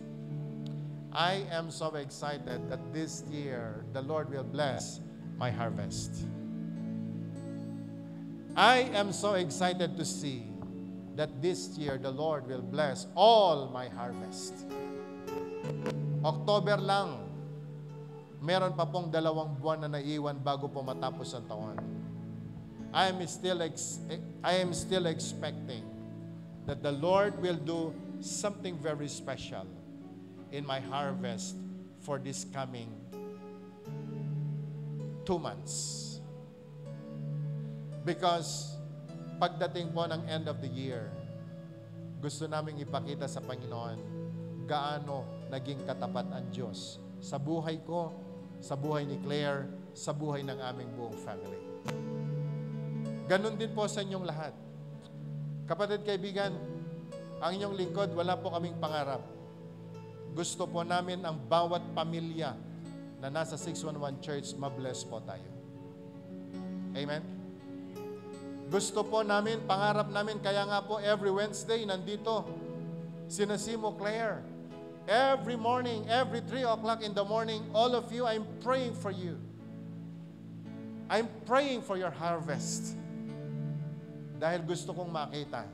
I am so excited that this year, the Lord will bless my harvest. I am so excited to see that this year, the Lord will bless all my harvest. October lang, meron pa pong 2 buwan na naiwan bago po matapos ang taon. I am still expecting that the Lord will do something very special in my harvest for this coming 2 months. Because pagdating po ng end of the year, gusto naming ipakita sa Panginoon gaano naging katapat ang Diyos sa buhay ko, sa buhay ni Claire, sa buhay ng aming buong family. Ganon din po sa inyong lahat. Kapatid, kaibigan, ang inyong lingkod, wala po kaming pangarap. Gusto po namin ang bawat pamilya na nasa 611 Church, mabless po tayo. Amen? Gusto po namin, pangarap namin, kaya nga po every Wednesday, nandito, sinasimo Claire. Every morning, every 3 o'clock in the morning, all of you, I'm praying for you. I'm praying for your harvest. Dahil gusto kong makita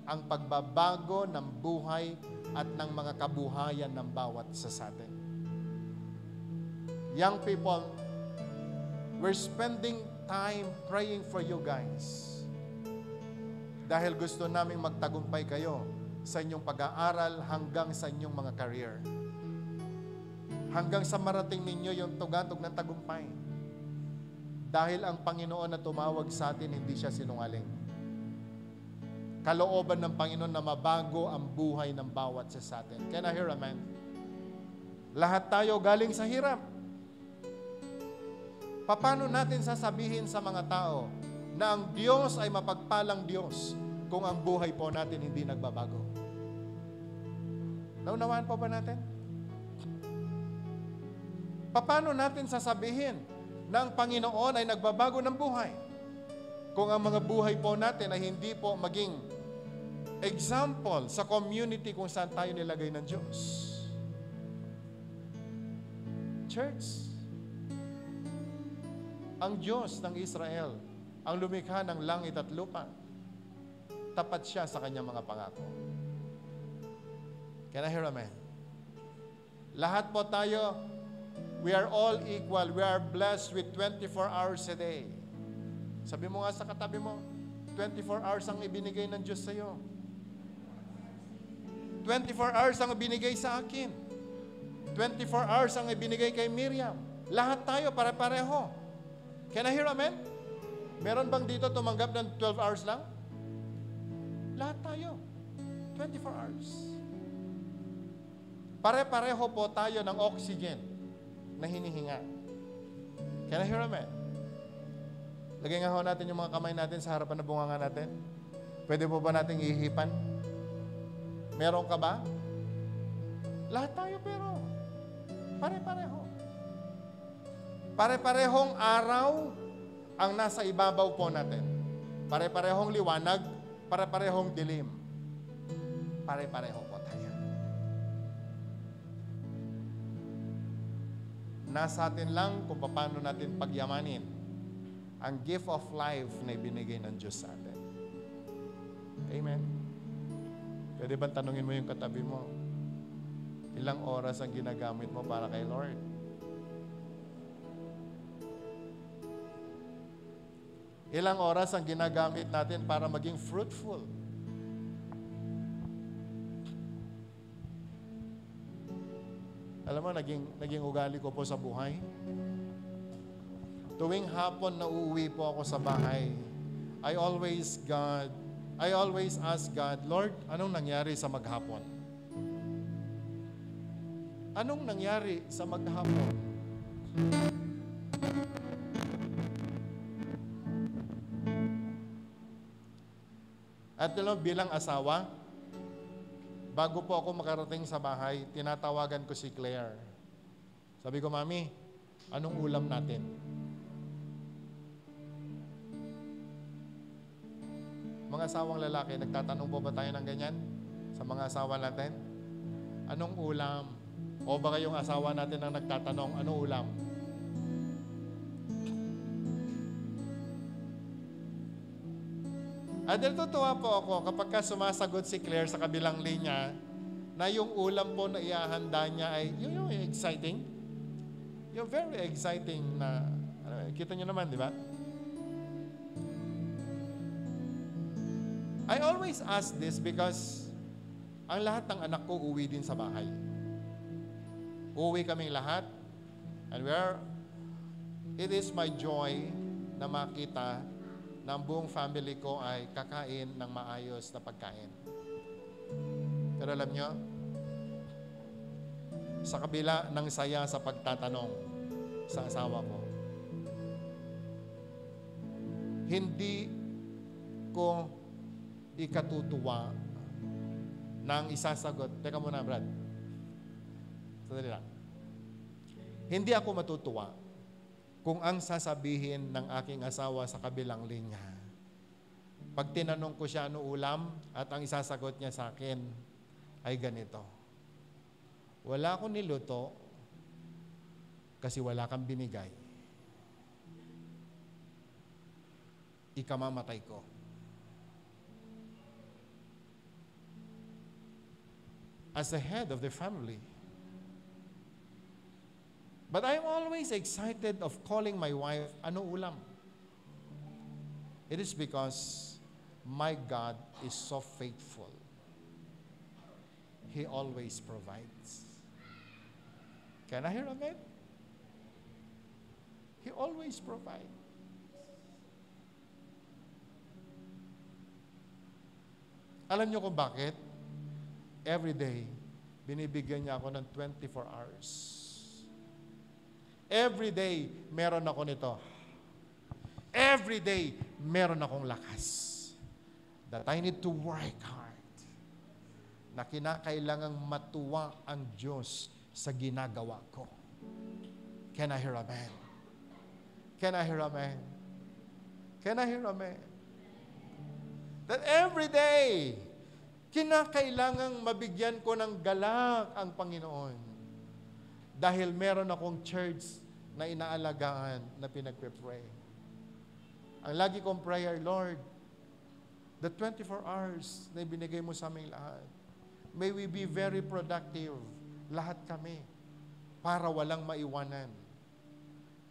ang pagbabago ng buhay at ng mga kabuhayan ng bawat isa sa atin. Young people, we're spending time praying for you guys. Dahil gusto naming magtagumpay kayo sa inyong pag-aaral hanggang sa inyong mga career. Hanggang sa marating ninyo yung tugatog ng tagumpay. Dahil ang Panginoon na tumawag sa atin, hindi siya sinungaling. Kalooban ng Panginoon na mabago ang buhay ng bawat isa sa atin. Can I hear amen? Lahat tayo galing sa hirap. Paano natin sasabihin sa mga tao na ang Diyos ay mapagpalang Diyos kung ang buhay po natin hindi nagbabago? Naunawaan po ba natin? Paano natin sasabihin na ang Panginoon ay nagbabago ng buhay kung ang mga buhay po natin ay hindi po maging example sa community kung saan tayo nilagay ng Diyos? Church, Ang Diyos ng Israel, ang lumikha ng langit at lupa, tapat siya sa kanyang mga pangako. Can I hear amen? Lahat po tayo, we are all equal. We are blessed with 24 hours a day. Sabi mo nga sa katabi mo, 24 hours ang ibinigay ng Diyos sa iyo. 24 hours ang ibinigay sa akin. 24 hours ang ibinigay kay Miriam. Lahat tayo pare-pareho. Can I hear amen? Meron bang dito tumanggap ng 12 hours lang? Lahat tayo. 24 hours. Pare-pareho po tayo ng oxygen na hinihinga. Can I hear amen? Lagay nga ho natin yung mga kamay natin sa harapan na bunganga natin. Pwede po ba natin ihipan? Meron ka ba? Lahat tayo pero pare-pareho. Pare-parehong araw ang nasa ibabaw po natin. Pare-parehong liwanag, pare-parehong dilim. Pare-pareho po tayo. Nasa atin lang kung paano natin pagyamanin ang gift of life na ibinigay ng Diyos sa atin. Amen. Pwede ba tanungin mo yung katabi mo, ilang oras ang ginagamit mo para kay Lord? Ilang oras ang ginagamit natin para maging fruitful? Alam mo, naging ugali ko po sa buhay. Tuwing hapon na uuwi po ako sa bahay, I always ask God, Lord, anong nangyari sa maghapon? Anong nangyari sa maghapon? At bilang asawa, bago po ako makarating sa bahay, tinatawagan ko si Claire. Sabi ko, Mami, anong ulam natin? Mga asawang lalaki, nagtatanong po ba tayo ng ganyan? Sa mga asawa natin? Anong ulam? O baka yung asawa natin ang nagtatanong, anong ulam? At natutuwa po ako kapag sumasagot si Claire sa kabilang linya na yung ulam po na iahanda niya ay yung exciting. Yung very exciting na, kita niyo naman, di ba? I always ask this because ang lahat ng anak ko uwi din sa bahay. Uwi kaming lahat. And it is my joy na makita na ang buong family ko ay kakain ng maayos na pagkain. Pero alam nyo, sa kabila ng saya sa pagtatanong sa asawa ko, hindi ko ikatutuwa ng isasagot. Teka muna, Brad. Sandali lang. Hindi ako matutuwa kung ang sasabihin ng aking asawa sa kabilang linya, pag tinanong ko siya ano ulam at ang isasagot niya sa akin ay ganito. Wala akong niluto kasi wala kang binigay. Ikamamatay ko. As the head of the family. But I'm always excited of calling my wife, ano ulam? It is because my God is so faithful. He always provides. Can I hear amen? He always provides. Alam niyo kung bakit? Every day, binibigyan niya ako ng 24 hours. Every day, meron ako nito. Every day, meron akong lakas. That I need to work hard. Na kinakailangang matuwa ang Diyos sa ginagawa ko. Can I hear amen? Can I hear amen? Can I hear amen? That every day, kinakailangang mabigyan ko ng galak ang Panginoon. Dahil meron akong church na inaalagaan, na pinagpe-pray. Ang lagi kong prayer, Lord, the 24 hours na ibinigay mo sa aming lahat, may we be very productive, lahat kami, para walang maiwanan.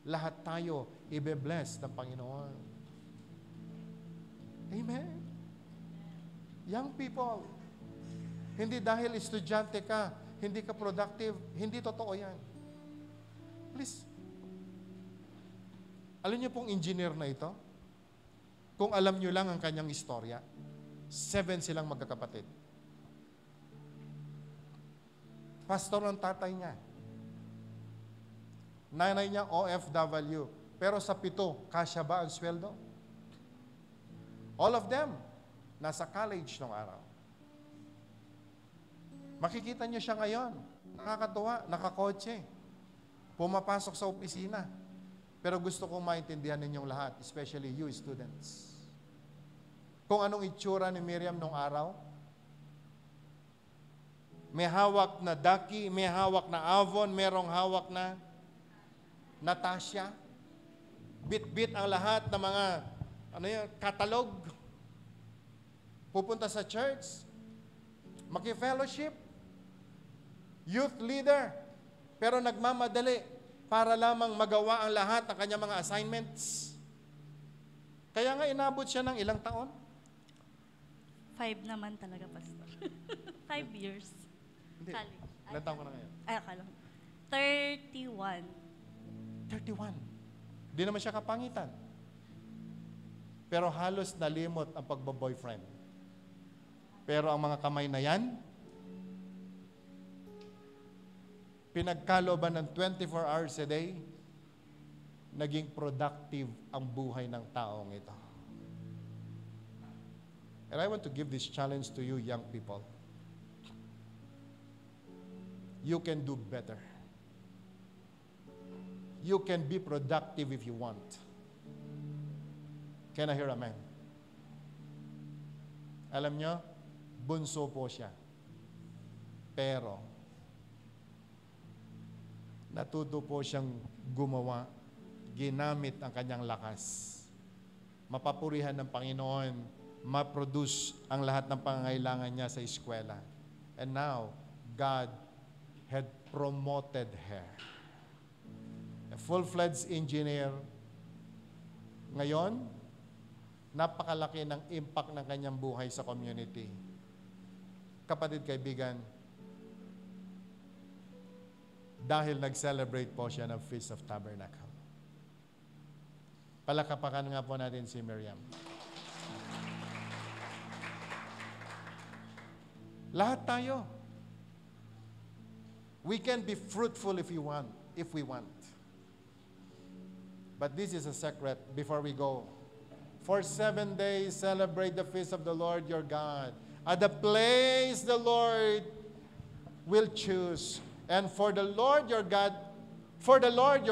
Lahat tayo, ibe-bless ng Panginoon. Amen? Young people, hindi dahil estudyante ka, hindi ka productive, hindi totoo yan. Please, alam niyo pong engineer na ito? Kung alam niyo lang ang kanyang istorya, 7 silang magkakapatid. Pastor ng tatay niya. Nanay niya OFW. Pero sa 7, kasya ba ang sweldo? All of them, nasa college nung araw. Makikita niyo siya ngayon. Nakakatuwa, nakakotse. Pumapasok sa opisina. Pero gusto kong maintindihan ninyong lahat, especially you students. Kung anong itsura ni Miriam nung araw, may hawak na Daki, may hawak na Avon, merong hawak na Natasha. Bit-bit ang lahat ng mga catalog. Pupunta sa church, maki-fellowship, youth leader, pero nagmamadali para lamang magawa ang lahat ng kanyang mga assignments. Kaya nga inabot siya ng ilang taon? 5 naman talaga, Pastor. 5 years. Hindi. College. Ilang taon ka na ngayon? Ay, akala ko. 31. 31. Di naman siya kapangitan. Pero halos nalimot ang pagbo-boyfriend. Pero ang mga kamay na yan, pinagkalooban ng 24 hours a day, naging productive ang buhay ng taong ito. And I want to give this challenge to you young people. You can do better. You can be productive if you want. Can I hear amen? Alam nyo, bunso po siya. Pero, natuto po siyang gumawa, ginamit ang kanyang lakas. Mapapurihan ng Panginoon, ma-produce ang lahat ng pangangailangan niya sa eskwela. And now, God had promoted her. A full-fledged engineer. Ngayon, napakalaki ng impact ng kanyang buhay sa community. Kapatid, kaibigan, dahil nag-celebrate po siya ng Feast of Tabernacle. Palakapakan nga po natin si Miriam. Lahat tayo. We can be fruitful if we want. But this is a secret before we go. For 7 days, celebrate the feast of the Lord your God at the place the Lord will choose. And for the Lord your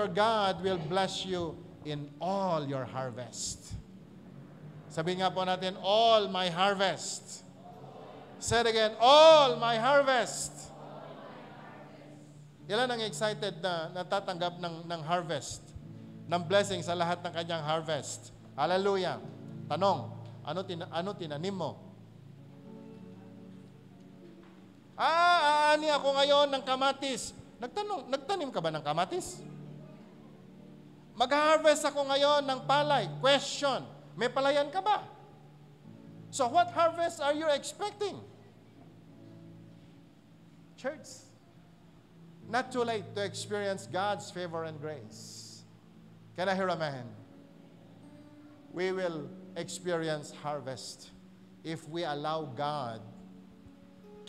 God will bless you in all your harvest. Sabi nga po natin, all my harvest. Say it again, all my harvest. Ilan ang excited na natatanggap ng harvest, ng blessing sa lahat ng kanyang harvest? Hallelujah. Tanong, ano tinanim mo? Aani ako ngayon ng kamatis. Nagtanim ka ba ng kamatis? Mag-harvest ako ngayon ng palay. Question, may palayan ka ba? So what harvest are you expecting? Church, not too late to experience God's favor and grace. Can I hear amen? We will experience harvest if we allow God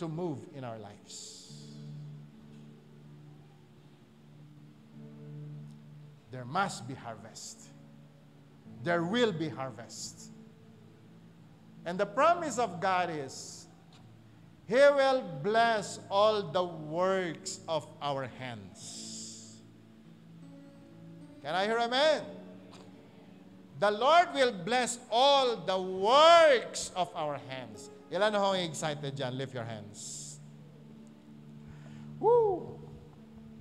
to move in our lives. There must be harvest. There will be harvest. And the promise of God is, He will bless all the works of our hands. Can I hear amen? The Lord will bless all the works of our hands. Ilan ho ang excited dyan? Lift your hands. Woo!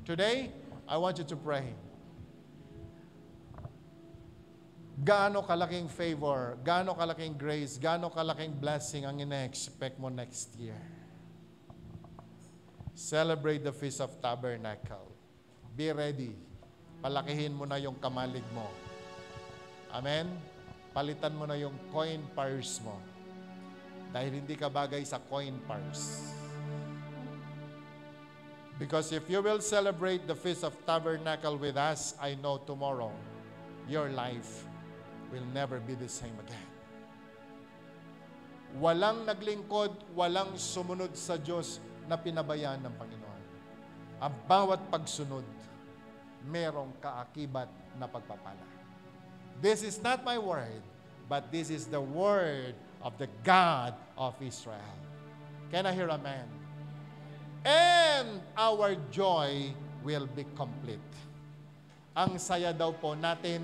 Today, I want you to pray. Gaano kalaking favor, gaano kalaking grace, gaano kalaking blessing ang ina-expect mo next year. Celebrate the Feast of Tabernacle. Be ready. Palakihin mo na yung kamalig mo. Amen? Palitan mo na yung coin purse mo. Dahil hindi ka bagay sa coin purse. Because if you will celebrate the Feast of Tabernacle with us, I know tomorrow, your life will never be the same again. Walang naglingkod, walang sumunod sa Diyos na pinabayaan ng Panginoon. Ang bawat pagsunod, merong kaakibat na pagpapala. This is not my word, but this is the word of the God of Israel. Can I hear amen? And our joy will be complete. Ang saya daw po natin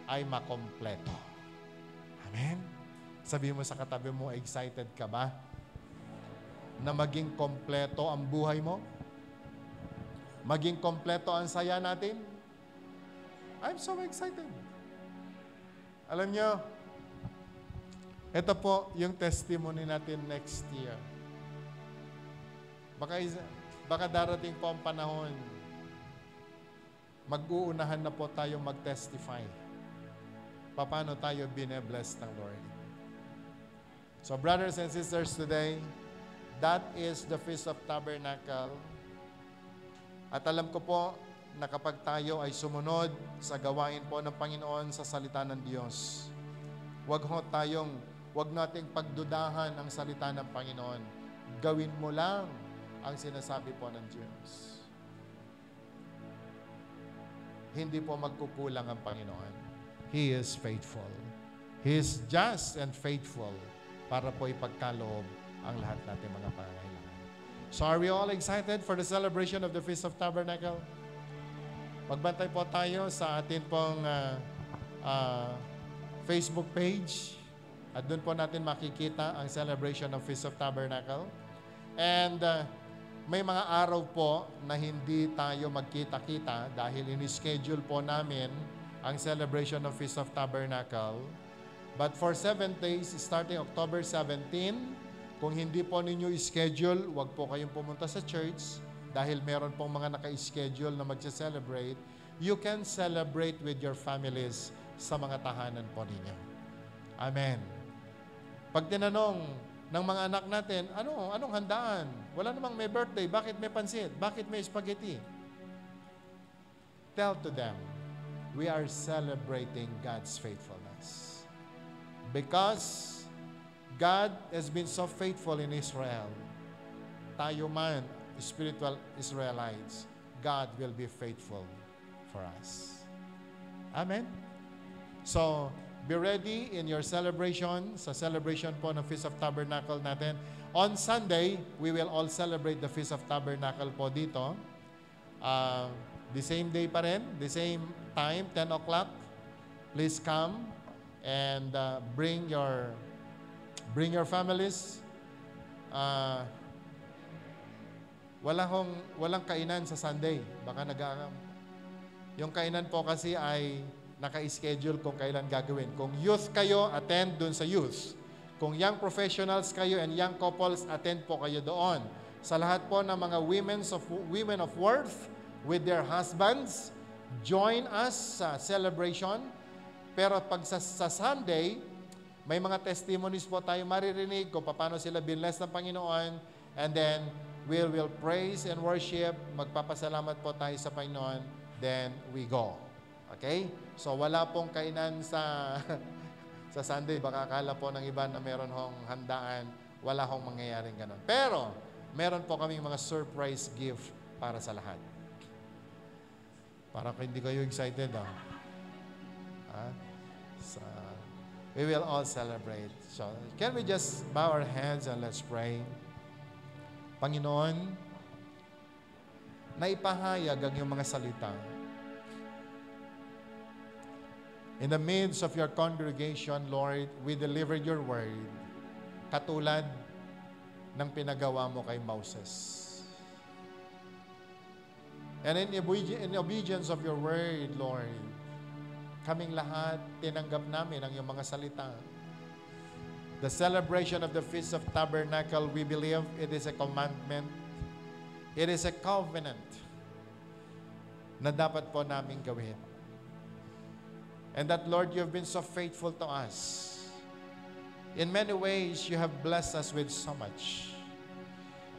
ay makompleto. Amen? Sabi mo sa katabi mo, excited ka ba? Na maging kompleto ang buhay mo? Maging kompleto ang saya natin? I'm so excited. Alam nyo, ito po yung testimony natin next year. Baka darating po ang panahon, mag-uunahan na po tayo mag-testify. Paano tayo bine-bless ng Lord. So brothers and sisters, today, that is the Feast of Tabernacle. At alam ko po na kapag tayo ay sumunod sa gawain po ng Panginoon sa salita ng Diyos, wag nating pagdudahan ang salita ng Panginoon. Gawin mo lang ang sinasabi po ng Diyos. Hindi po magkukulang ang Panginoon. He is faithful. He is just and faithful para po ipagkaloob ang lahat natin mga pangangailangan. So are we all excited for the celebration of the Feast of Tabernacle? Magbantay po tayo sa atin pong Facebook page at doon po natin makikita ang celebration of Feast of Tabernacle. And may mga araw po na hindi tayo magkita-kita dahil in-schedule po namin ang celebration of Feast of Tabernacle. But for 7 days, starting October 17, kung hindi po ninyo schedule, wag po kayong pumunta sa church dahil meron pong mga naka-schedule na magse-celebrate. You can celebrate with your families sa mga tahanan po ninyo. Amen. Pag tinanong ng mga anak natin, anong handaan? Wala namang may birthday. Bakit may pansit? Bakit may spaghetti? Tell to them, we are celebrating God's faithfulness. Because God has been so faithful in Israel. Tayo man, spiritual Israelites, God will be faithful for us. Amen? So, be ready in your celebration, sa celebration po ng Feast of Tabernacle natin. On Sunday, we will all celebrate the Feast of Tabernacle po dito. The same day pa rin, the same time, 10 o'clock. Please come and bring your families. Walang kainan sa Sunday. Baka yung kainan po kasi ay naka-schedule kung kailan gagawin. Kung youth kayo, attend dun sa youth. Kung young professionals kayo and young couples, attend po kayo doon. Sa lahat po ng mga women of worth with their husbands, join us sa celebration. Pero pag sa Sunday, may mga testimonies po tayo maririnig kung paano sila binless ng Panginoon. And then, we will praise and worship. Magpapasalamat po tayo sa Panginoon. Then, we go. Okay? So, wala pong kainan sa Sunday. Baka akala po ng iba na meron hong handaan. Wala hong mangyayaring ganun. Pero, meron po kaming mga surprise gift para sa lahat. Parang hindi kayo excited, So, we will all celebrate. So, can we just bow our heads and let's pray? Panginoon, naipahayag ang iyong mga salita. In the midst of your congregation, Lord, we delivered your word, katulad ng pinagawa mo kay Moses. And in obedience of your word, Lord, kaming lahat, tinanggap namin ang iyong mga salita. The celebration of the Feast of Tabernacle, we believe it is a commandment. It is a covenant na dapat po namin gawin. And that, Lord, you have been so faithful to us. In many ways, you have blessed us with so much.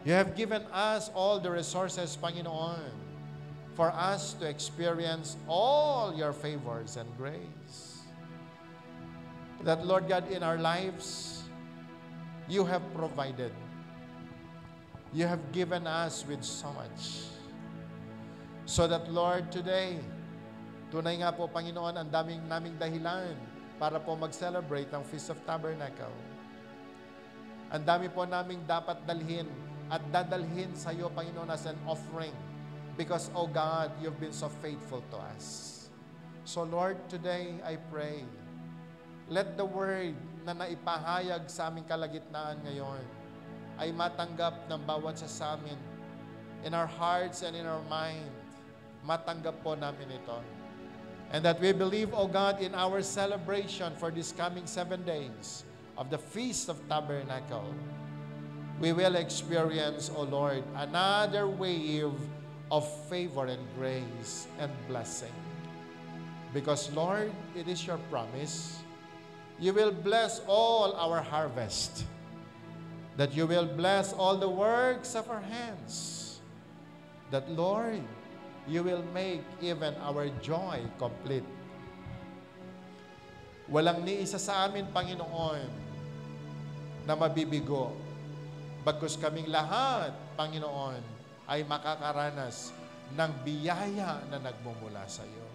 You have given us all the resources, Panginoon, for us to experience all your favors and grace. That, Lord God, in our lives, you have provided. You have given us with so much. So that, Lord, today, tunay nga po, Panginoon, ang naming dahilan para po mag-celebrate ang Feast of Tabernacle. Ang dami po naming dapat dalhin at dadalhin sa iyo, Panginoon, as an offering. Because, oh God, you've been so faithful to us. So, Lord, today, I pray, let the word na naipahayag sa aming kalagitnaan ngayon ay matanggap ng bawat sa amin. In our hearts and in our mind, matanggap po namin ito. And that we believe, O God, in our celebration for this coming 7 days of the Feast of Tabernacle, we will experience, O Lord, another wave of favor and grace and blessing. Because, Lord, it is your promise. You will bless all our harvest. That you will bless all the works of our hands. That, Lord, you will make even our joy complete. Walang ni isa sa amin, Panginoon, na mabibigo. Bagkus kaming lahat, Panginoon, ay makakaranas ng biyaya na nagmumula sa iyo.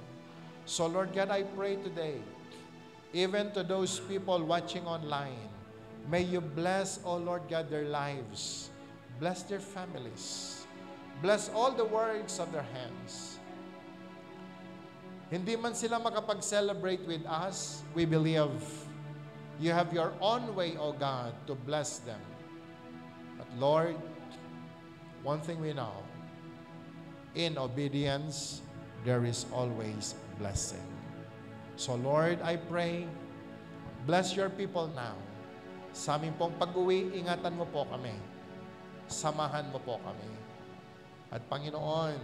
So, Lord God, I pray today, even to those people watching online, may you bless, O Lord God, their lives. Bless their families. Bless all the works of their hands. Hindi man sila makapag-celebrate with us, we believe you have your own way, O God, to bless them. But Lord, one thing we know, in obedience, there is always blessing. So Lord, I pray, bless your people now. Sa aming pong pag-uwi, ingatan mo po kami. Samahan mo po kami. At Panginoon,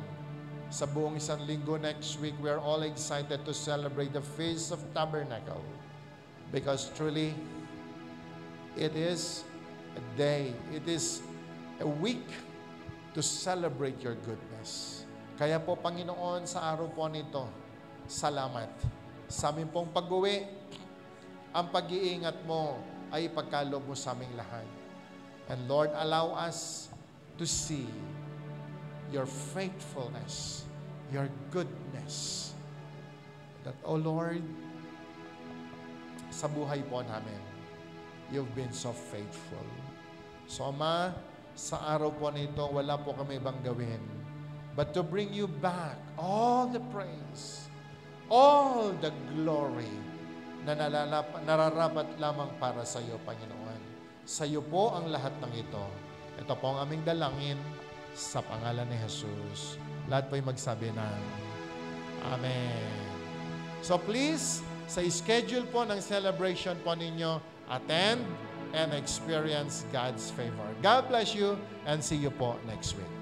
sa buong isang linggo next week, we are all excited to celebrate the Feast of Tabernacle. Because truly, it is a day, it is a week to celebrate your goodness. Kaya po, Panginoon, sa araw po nito, salamat. Sa aming pong pag-uwi, ang pag-iingat mo ay ipagkaloob mo sa aming lahat. And Lord, allow us to see your faithfulness, your goodness. That, oh Lord, sa buhay po namin, you've been so faithful. So, Ama, sa araw po nito, wala po kami ibang gawin but to bring you back all the praise, all the glory na nararapat lamang para sa iyo, Panginoon. Sa iyo po ang lahat ng ito. Ito po ang aming dalangin sa pangalan ni Jesus. Lahat po'y magsabi ng Amen. So please, sa schedule po ng celebration po ninyo, attend and experience God's favor. God bless you and see you po next week.